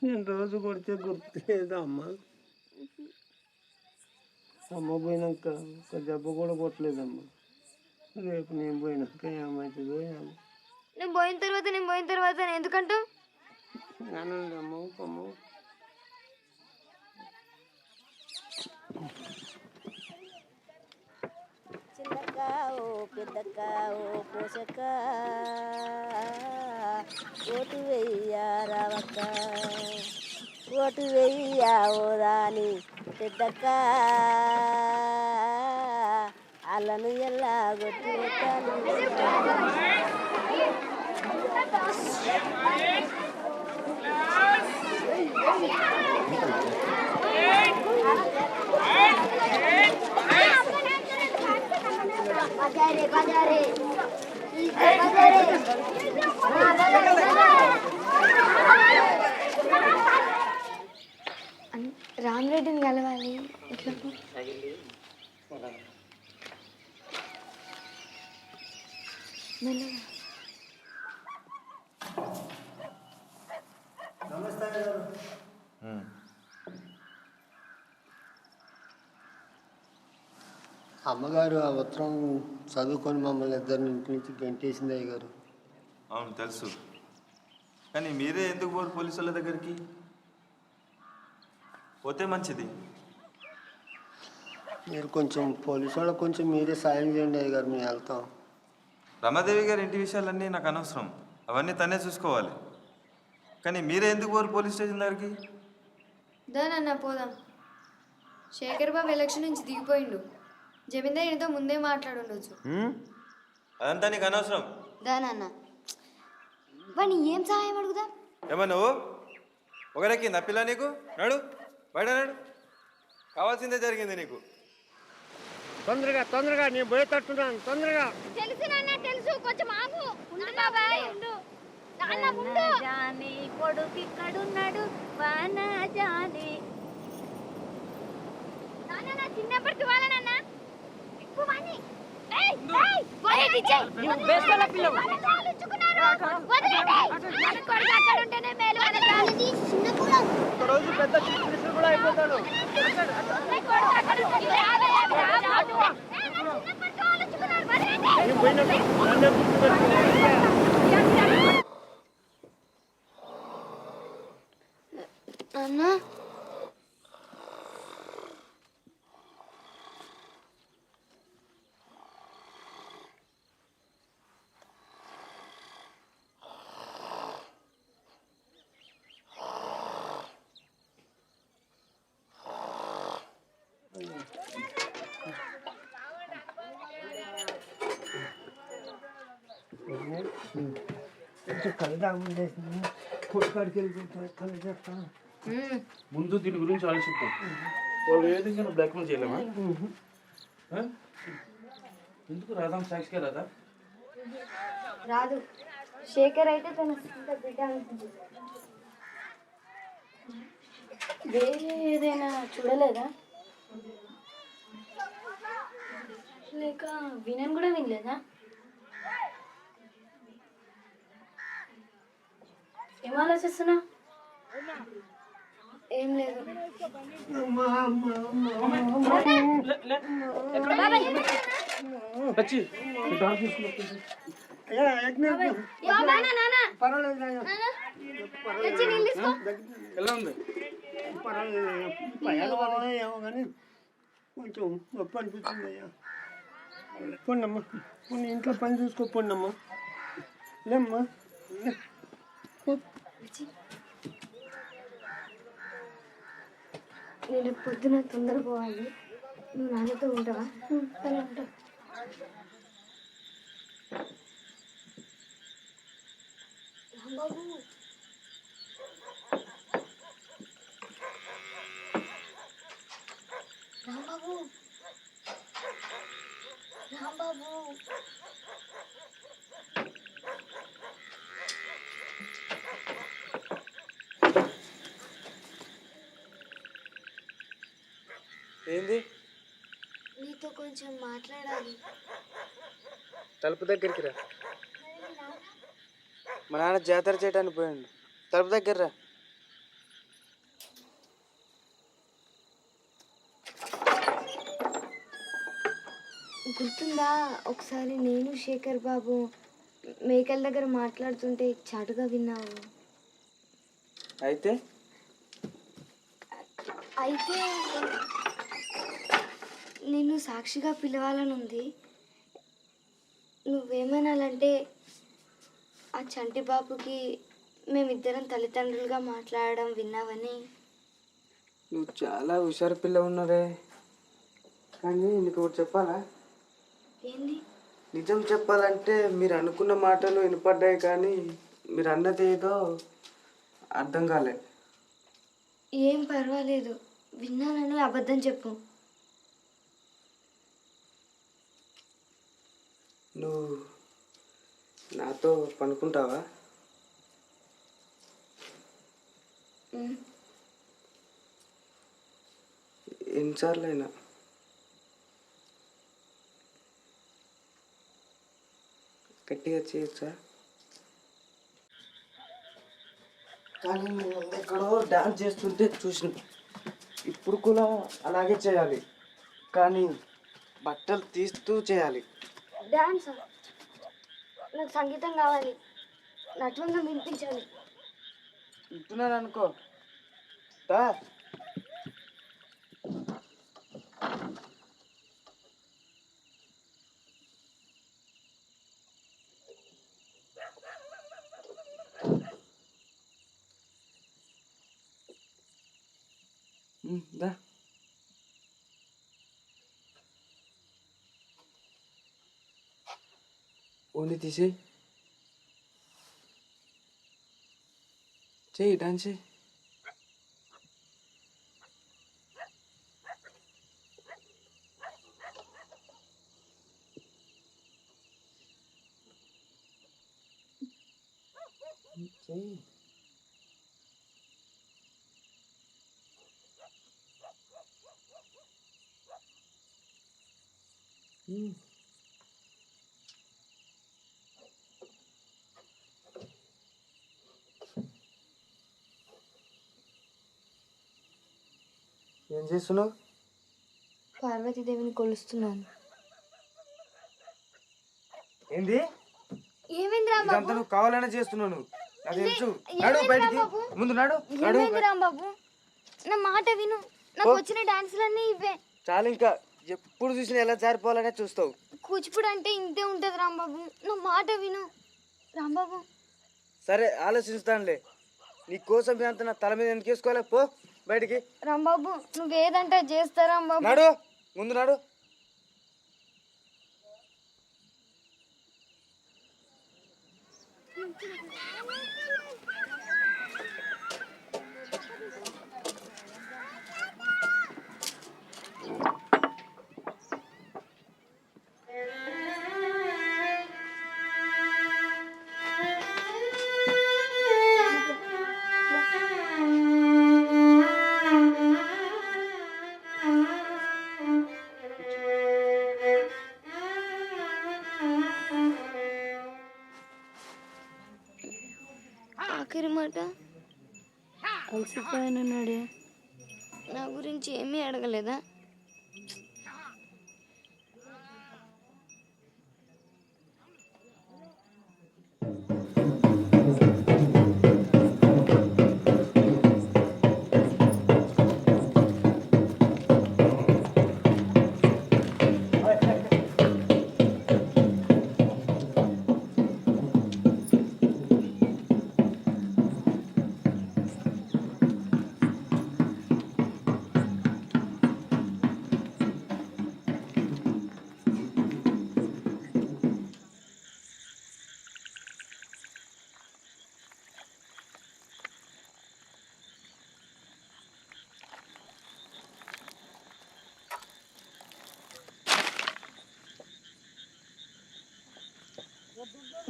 నేను రోజు కొడితే గుర్తులేదా అమ్మా? అమ్మ పోయినాక ఒక దెబ్బ కూడా కొట్టలేదమ్మా. రేపు నేను పోయినాక ఏమవుతుందో ఏమో. నేను పోయిన తర్వాత ఎందుకంటావు? అనండి అమ్మ. అమ్మ చిన్నగా ఓ పెద్దక్క ఓ పోషక్క ఓటు వెయ్యా రావక్క ఓటు వెయ్యా ఓ రాని పెద్దక్క అల్లను ఎలా కొట్టి బజారే బజారే రామరెడ్డిని కలవాలి ఎట్లా మెల్లగా అమ్మగారు ఆ ఉత్తరం చదువుకొని మమ్మల్ని ఇద్దరిని ఇంటి నుంచి గంటేసింది అయ్య గారు. అవును తెలుసు, కానీ మీరే ఎందుకు పోరు పోలీసు వాళ్ళ దగ్గరికి? పోతే మంచిది. మీరు కొంచెం పోలీసు వాళ్ళకి కొంచెం మీరే సాయం చేయండి అయ్య గారు, మేము వెళ్తాం. రమాదేవి గారి ఇంటి విషయాలన్నీ నాకు అనవసరం, అవన్నీ తనే చూసుకోవాలి. కానీ మీరే ఎందుకు పోరు పోలీస్ స్టేషన్ దగ్గరికి? దానన్న పోదాం. శేఖర్ బాబు ఎలక్షన్ నుంచి దిగిపోయిండు. జమీందార్ ఎంతో ముందే మాట్లాడుండొచ్చు. అదంతా నీకు అనవసరం. దానన్న వాడిని ఏం సహాయం అడుగుదా? ఏమో నువ్వు ఒకరికి నప్పిలా నీకు? నాడు బయట నాడు, కావాల్సిందే జరిగింది నీకు. తొందరగా తొందరగా నేను పోయేటట్టున్నాను, తొందరగా. తెలుసు నాన్న తెలుసు, కొంచెం ఆగు. ఉండు బాబాయ్ ఉండు. నాన్న ఉండు. జాని కొడుకు ఇక్కడున్నాడు వానా జాని. నాన్న నా చిన్నప్పటి వాళ్ళ నాన్న ఎక్కువని. ఏయ్ ఏయ్ వదిలేయ్ టీచర్. నువ్వు బేస్కోల పిల్లవు. కాలుచుకున్నారు. వదిలేయ్. మన కొడుకు అక్కడ ఉంటేనే మేలు. వాళ్ళది చిన్న కులం. ఒక రోజు పెద్ద చీఫ్ మినిస్టర్ కూడా అయిపోతాడు. మన కొడుకు అక్కడ ఉంటేనే రాదు. నా చిన్నప్పటి కాలుచుకున్నారు. వదిలేయ్. నేను పోయినప్పుడు నన్నే గుర్తుపెట్టుకోవాలి. నాన్న కళ్ళు రాముండేసింది, కొట్టుకాడికి వెళ్ళిపోతాను, కళ్ళు చెప్తాను. ముందు దీని గురించి ఆలోచిద్దాం. వాళ్ళు ఏ విధంగా బ్లాక్మెయిల్ చేయలేమా? ఎందుకు రాదాం? సాక్షిగా రాదా? రాదు. శేఖర్ అయితే తన సొంత బిడ్డ అనుకుంది. వేరే ఏదైనా చూడలేదా? లేక వినని కూడా వినలేదా? ఏం ఆలోచిస్తున్నా? ఏం లేదు. వచ్చి డాక్టర్ తీసుకుని పర్వాలేదు, ఎలా ఉంది? పర్వాలేదు ఏమో కానీ కొంచెం నొప్పి అనిపిస్తుంది అయ్యా. పోండమ్మా, పోనీ ఇంట్లో పని చూసుకోపోండమ్మా. లేమ్మా, నేను పొద్దున తొందర పోవాలి. నువ్వు నాన్నతో ఉంటావా? సరే ఉంటా. రాంబాబు రాంబాబు రాంబాబు ఏంది? నీతో కొంచెం మాట్లాడాలి. తలుపు దగ్గరికి రా. మా నాన్న జాతర చేయడానికి పోయాడు. తలుపు దగ్గర రా. గుర్తుందా ఒకసారి నేను శేఖర్ బాబు మేకల దగ్గర మాట్లాడుతుంటే చాటుగా విన్నావు? అయితే అయితే నిన్ను సాక్షిగా పిలవాలని ఉంది. నువ్వేమనాలంటే ఆ చంటి బాబుకి మేమిద్దరం తల్లిదండ్రులుగా మాట్లాడడం విన్నావని. నువ్వు చాలా హుషారు పిల్ల ఉన్నదే. కానీ నీకు ఒకటి చెప్పాలా? ఏంది? నిజం చెప్పాలంటే మీరు అనుకున్న మాటలు వినపడ్డాయి, కానీ మీరు అన్నది ఏదో అర్థం కాలే. ఏం పర్వాలేదు, విన్నానని అబద్ధం చెప్పు. నువ్వు నాతో పనుకుంటావా? ఎన్నిసార్లు అయినా? గట్టిగా చేయొచ్చా? కానీ నేను ఎక్కడో డాన్స్ చేస్తుంటే చూసిన. ఇప్పుడు కూడా అలాగే చేయాలి, కానీ బట్టలు తీస్తూ చేయాలి. డాన్స్ నాకు సంగీతం కావాలి, నటువంగా వినిపించాలి. వింటున్నాను అనుకో. దా. దా. ఓన్లీ తీసేయి. చెయ్యి, డాన్స్ చెయ్యి. చెయ్యి. ఏం చేస్తున్నావు? పార్వతీదేవిని కొలుస్తున్నాను. ఏంది? ఏమైంది రాంబాబు? ఇదంతా నువ్వు కావాలనే చేస్తున్నావు. నువ్వు నాకు తెలుసు. నడు బయటికి, ముందు నడు. ఏమైంది రాంబాబు? నా మాట విను, నాకు వచ్చిన డాన్సులన్నీ ఇవే. చాలు, ఇంకా ఎప్పుడు చూసినా ఎలా జారిపోవాలనే చూస్తావు. కూచిపూడి అంటే ఇంతే ఉంటుంది రాంబాబు, నా మాట విను రాంబాబు. సరే, ఆలోచిస్తానులే. నీ కోసం అంత నా తల మీద ఎందుకు వేసుకోవాలి? పో బయటికి. రాంబాబు నువ్వేదంటే చేస్తా రాంబాబు. నడు, ముందు నడు. ఆఖరి మాట అలసిపోయానన్నాడే, నా గురించి ఏమీ అడగలేదా?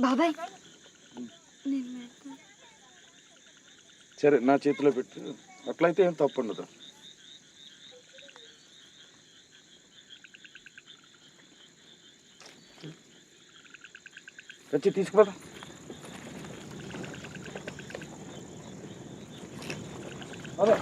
బాబాయ్ సరే, నా చేతిలో పెట్టు. అట్లయితే ఏం తప్పు ఉండదు. వచ్చి తీసుకుపోదా. అదే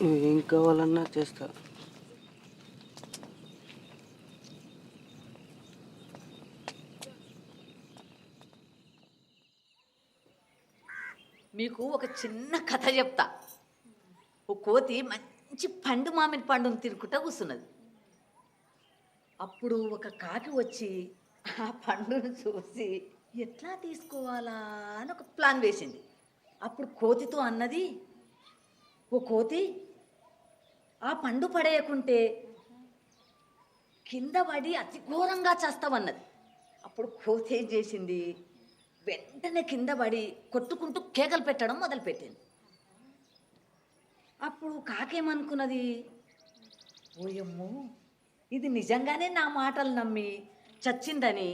నువ్వేం కావాలన్నా చేస్తా. మీకు ఒక చిన్న కథ చెప్తా. ఒక కోతి మంచి పండు మామిడి పండును తినుకుంటా కూర్చున్నది. అప్పుడు ఒక కాకి వచ్చి ఆ పండును చూసి ఎట్లా తీసుకోవాలా అని ఒక ప్లాన్ వేసింది. అప్పుడు కోతితో అన్నది, ఓ కోతి, ఆ పండు పడేయకుంటే కింద పడి అతి ఘోరంగా చేస్తావన్నది. అప్పుడు కోతి ఏం చేసింది, వెంటనే కింద పడి కొట్టుకుంటూ కేకలు పెట్టడం మొదలుపెట్టింది. అప్పుడు కాకేమనుకున్నది, ఓయమ్మో ఇది నిజంగానే నా మాటలు నమ్మి చచ్చిందని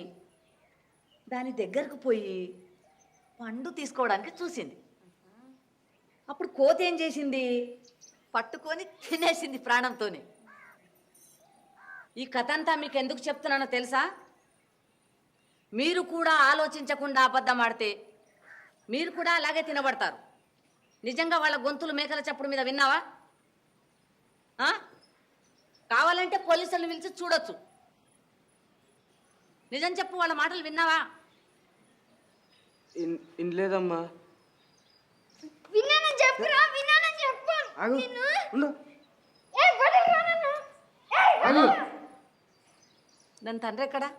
దాని దగ్గరకు పోయి పండు తీసుకోవడానికి చూసింది. అప్పుడు కోతి ఏం చేసింది, పట్టుకొని తినేసింది ప్రాణంతోనే. ఈ కథ అంతా మీకు ఎందుకు చెప్తున్నానో తెలుసా? మీరు కూడా ఆలోచించకుండా అబద్ధం ఆడితే మీరు కూడా అలాగే తినబడతారు. నిజంగా వాళ్ళ గొంతులు మేకల చప్పుడు మీద విన్నావా? కావాలంటే పోలీసులను పిలిచి చూడొచ్చు. నిజం చెప్పు, వాళ్ళ మాటలు విన్నావా? ఇన్లేదమ్మా. విన్నానని చెప్పురా, విన్నానని చెప్పు. ఆగు. నిన్ను ఉండు. వదలరా నన్ను. ఆగు. దాని తండ్రి ఎక్కడా?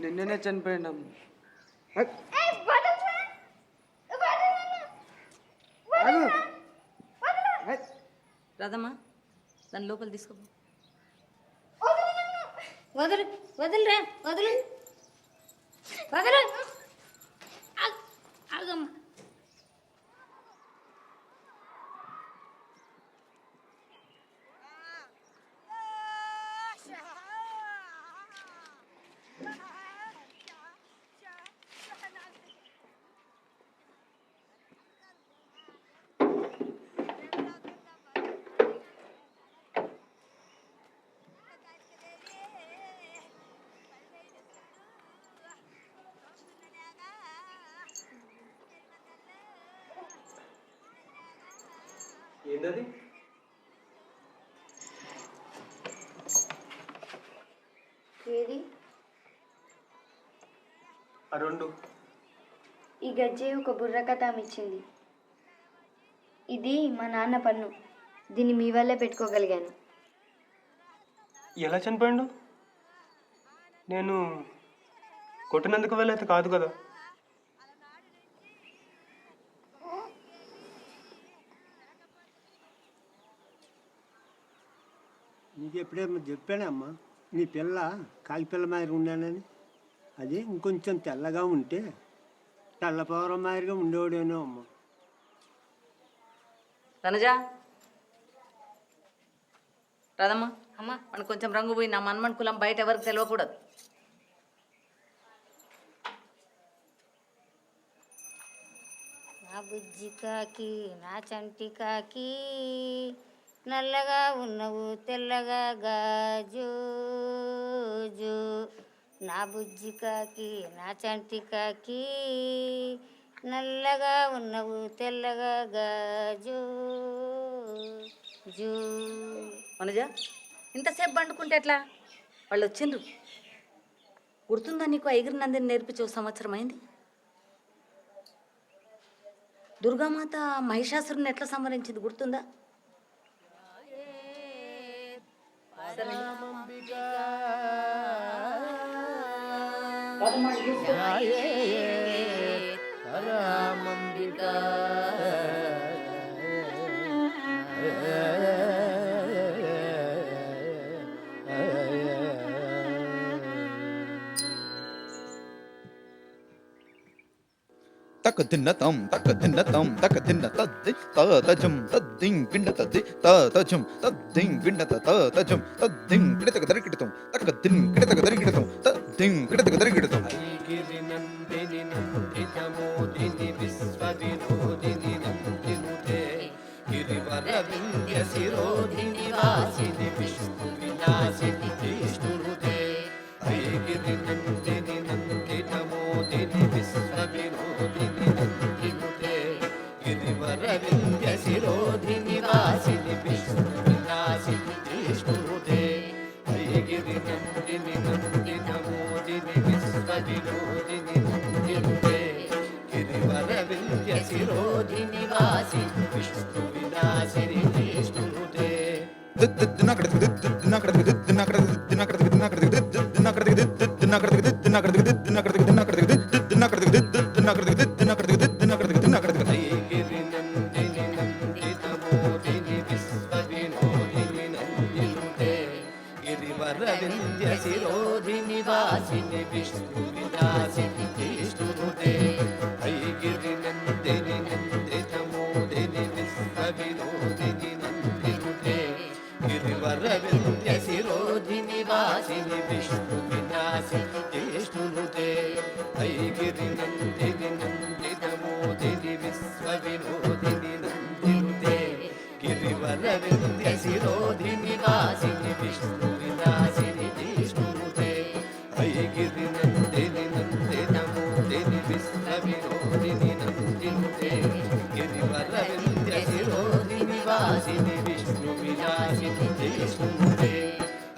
నిన్ననే చనిపోయిండమ్మా. వదలరా. రాదమ్మా, దాని లోపల తీసుకో. వదులు వదులురా, వదులు వదులు. ఆగమ్మా. ఏంటది? ఏది? ఆ రెండు. ఈ గజ్జె ఒక బుర్ర కథ ఇచ్చింది. ఇది మా నాన్న పన్ను. దీన్ని మీ వల్లే పెట్టుకోగలిగాను. ఎలా చనిపోయిండు? నేను కొట్టినందుకు వెళ్ళైతే కాదు కదా. నీకు ఎప్పుడేమో చెప్పానమ్మా, నీ పిల్ల కాకి పిల్ల మాదిరి ఉన్నానని. అది ఇంకొంచెం తెల్లగా ఉంటే తెల్లపవరం మాదిరిగా ఉండేవాడేనో అమ్మ. తనజా, రాదమ్మా. అమ్మా, మనకు కొంచెం రంగు పోయి నా మన్మన్ కులం బయట ఎవరికి తెలియకూడదు. నా బుజ్జి కాకి, నా చంటి కాకి, నల్లగా ఉన్నవు తెల్లగా గాజు. నా బుజ్జి కాకి, నా చంటి కాకి, నల్లగా ఉన్నవు తెల్లగా గాజు. మనజా, ఇంతసేపు పండుకుంటే ఎట్లా? వాళ్ళు వచ్చిండ్రు. గుర్తుందా నీకు? ఎగిరినందిని నేర్పించే సంవత్సరం అయింది. దుర్గామాత మహిషాసురుని ఎట్లా సంహరించింది గుర్తుందా? తక తిన్న తం తక తిన్న తం తక తిన్న తద్ది తజం తద్దిం కిండ తద్ది తజం తద్దిం కిండ తజం తద్దిం కిడతక దరికిడతం తక దిం కిడతక దరికిడతం తద్దిం కిడతక దరికిడతం గిరి నందిని నందితమోదిని విశ్వవినోదిని నందినుతే గిరివర వింధ్య శిరోధిని వాసిని విష్ణు విలాసిని విష్ణునుతే గిరి నందిని నందితమోదిని విశ్వవినోదిని నందినుతే గిరివర వింధ్య శిరోధిని వాసిని గిరినందిని నందితమోదిని విశ్వవినోదిని నందినుతే గిరివర వింధ్య శిరోధిని వాసిని విష్ణు విలాసిని విష్ణునుతే గిరినందిని నందితమోదిని విశ్వవినోదిని నందినుతే గిరివర వింధ్య శిరోధిని వాసిని విష్ణు విలాసిని విష్ణునుతే గిరినందిని నందితమోదిని విశ్వవినోదిని నందినుతే గిరివర వింధ్య శిరోధిని వాసిని విష్ణు విలాసిని విష్ణునుతే గిరినందిని నందితమోదిని విశ్వవినోదిని నందినుతే గిరివర వింధ్య శిరోధిని వాసిని విష్ణు విలాసిని విష్ణునుతే గిరినందిని నందితమోదిని విశ్వవినోదిని నందినుతే గిరివర వింధ్య శిరోధిని వాసిని విష్ణు విలాసిని విష్ణునుతే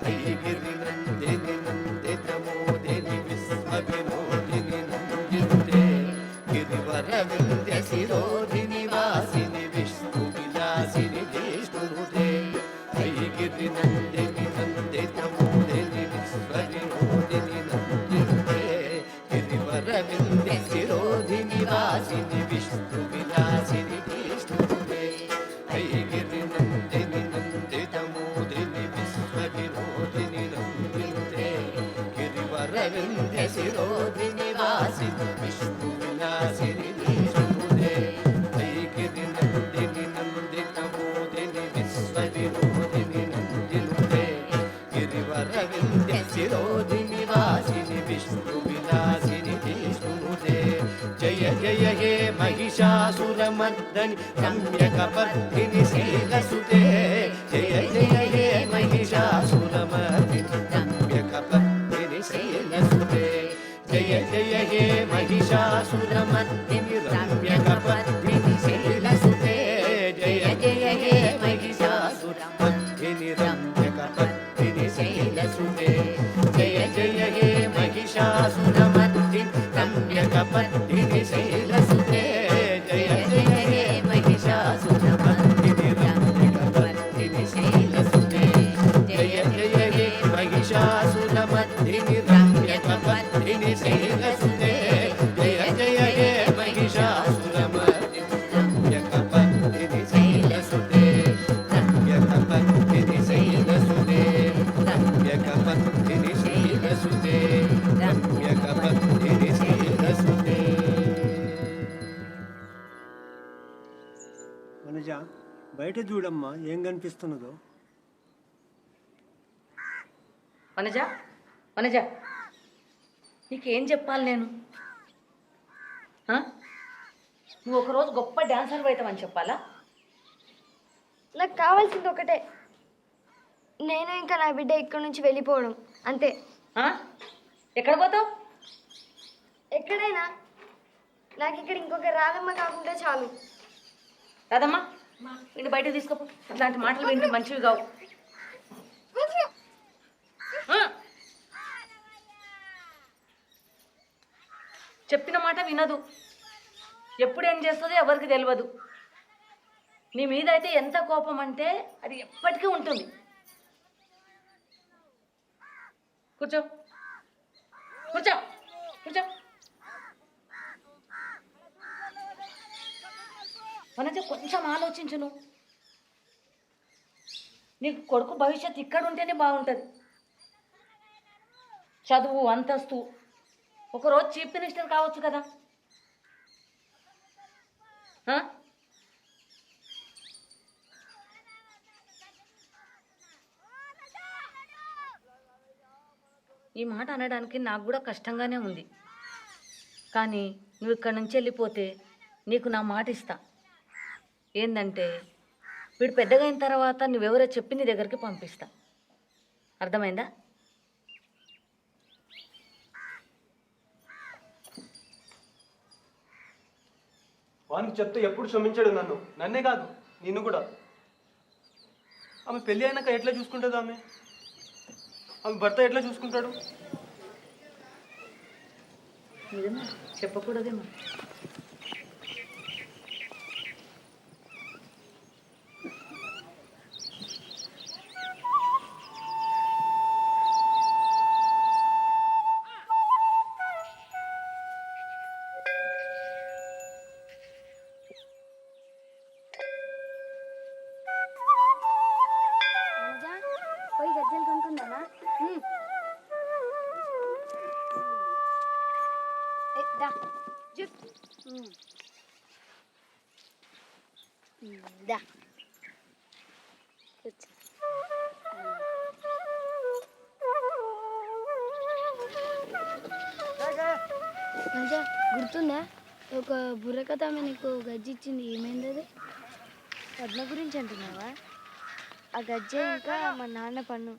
గిరినందిని నందితమోదిని విశ్వవినోదిని నందినుతే గిరివర వింధ్య శిరోధిని వాసిని విష్ణు విలాసిని విష్ణునుతే గిరినందిని నందితమోదిని విశ్వవినోదిని నందినుతే గిరివర వింధ్య శిరోధిని వాసిని విష్ణు విలాసిని విష్ణునుతే గిరినందిని నందితమోదిని విశ్వవినోదిని నందినుతే గిరివర వింధ్య శిరోధిని వాసిని విష్ణు విలాసిని విష్ణునుతే గిరినందిని నందితమోదిని విశ్వవినోదిని నందినుతే గిరివర వింధ్య శిరోధిని వాసిని విష్ణు విలాసిని విష్ణునుతే జయ జయ హే మహిషాసురమర్దని రమ్యకపర్ధిని శైలసుతే జయ జయ హే మహిషాసురమర్దిని రమ్యకపర్ధిని శైలసుతే జయ జయ హే మహిషాసురమర్దిని రమ్యకపర్ధిని శైలసుతే జయ జయ హే మహిషాసురమర్దిని రమ్యకపర్ధిని శైలసుతే జయ జయ హే మహిషాసురమర్దిని రమ్యకపర్ధిని శైలసుతే జయ జయ హే మహిషాసురమర్దిని రమ్యకపర్ధిని శైలసుతే జయ జయ హే మహిషాసురమర్దిని రమ్యకపర్ధిని శైలసుతే జయ జయ హే మహిషాసురమర్దిని రమ్యకపర్ధిని శైలసుతే రమ్యకపర్ధిని శైలసుతే రమ్యకపర్ధిని శైలసుతే రమ్యకపర్ధిని శైలసుతే. వనజ బయట చూడమ్మా ఏం కనిపిస్తున్నదో. వనజ వనజ నీకేం చెప్పాలి నేను? నువ్వు ఒకరోజు గొప్ప డాన్సర్ అవుతావని చెప్పాలా? నాకు కావాల్సింది ఒకటే, నేను ఇంకా నా బిడ్డ ఇక్కడి నుంచి వెళ్ళిపోవడం అంతే. ఎక్కడ పోతావు? ఎక్కడైనా నాకు ఇక్కడ ఇంకొక రాధమ్మ కాకుండా చాలు. రాదమ్మా వీడిని బయట తీసుకోపో. అట్లాంటి మాటలు వింటే మంచివి కావు. చెప్పిన మాట వినదు. ఎప్పుడు ఏం చేస్తుందో ఎవరికి తెలియదు. నీ మీద అయితే ఎంత కోపం అంటే అది ఎప్పటికీ ఉంటుంది. కూర్చో కూర్చో కూర్చో. వనజ కొంచెం ఆలోచించు. నువ్వు నీకు కొడుకు భవిష్యత్తు ఇక్కడ ఉంటేనే బాగుంటుంది. చదువు అంతస్తు, ఒకరోజు చీఫ్ మినిస్టర్ కావచ్చు కదా. ఈ మాట అనడానికి నాకు కూడా కష్టంగానే ఉంది. కానీ నువ్వు ఇక్కడి నుంచి వెళ్ళిపోతే నీకు నా మాట ఇస్తా. ఏంటంటే వీడు పెద్దగా అయిన తర్వాత నువ్వెవరో చెప్పి నీ దగ్గరికి పంపిస్తా. అర్థమైందా? వానికి చెప్తే ఎప్పుడు క్షమించాడు నన్నే కాదు నిన్ను కూడా. ఆమె పెళ్ళి అయినాక ఎట్లా చూసుకుంటుంది ఆమె? ఆమె భర్త ఎట్లా చూసుకుంటాడు? నిజమే, చెప్పకూడదేమో. పోయి గజ్జలు కొనుక్కుందామా? దా జుట్ దా కూర్చో. మంచిగా గుర్తుందా ఒక బుర్రకథ ఆమె నీకు గజ్జి ఇచ్చింది, ఏమైంది అది? పద్మ గురించి అంటున్నావా? ఆ గజ్జె ఇంకా మా నాన్న పన్ను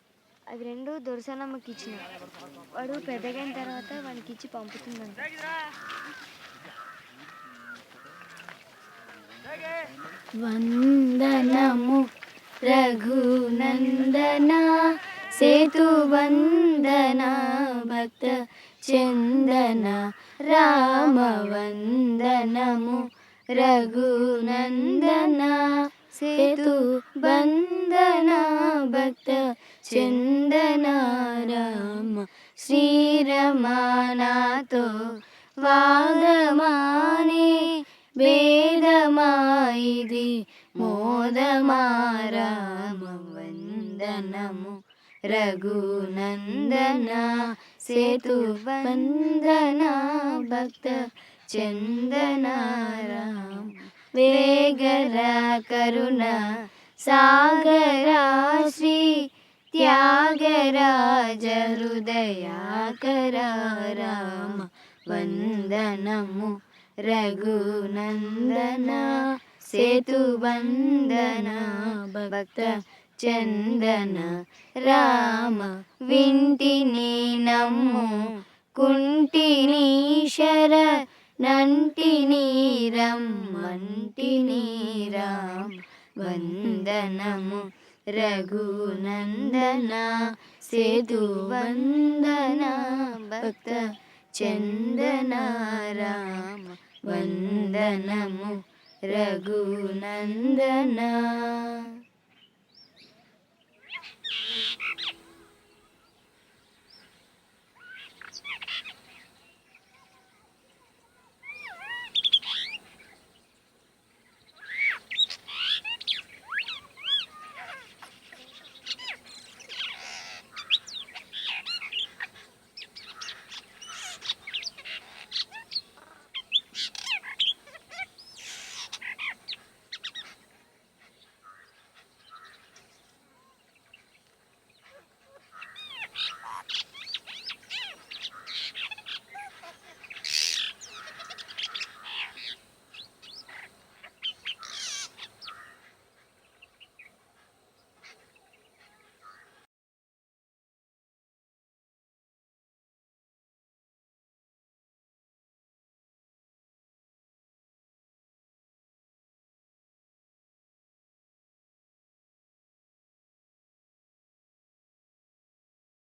అవి రెండు దొరసనమ్మకి ఇచ్చిన. వాడు పెద్దగైన తర్వాత వానికి ఇచ్చి పంపుతుందంట. వందనము రఘునందన సేతు వందన భక్త చందన రామ వందనము రఘునందన సేతు బంధన భక్త చందన రామ శ్రీరమానాతో వాదమానే వేదమాయిది మోదమా రామ వందనము రఘునందన సేతు వందన భక్త చందన రామ వేగర కరుణ సాగరా శ్రీ త్యాగరాజ హృదయాకర రామ వందనము రఘునందన సేతు వందన భక్త చందన రామ వింటిని నమ్ము కుంటిని శర నంటిని రమ్మంటిని రామ వందనము రఘునందన సేతు వందన భక్త చందన రామ వందనము రఘునందన.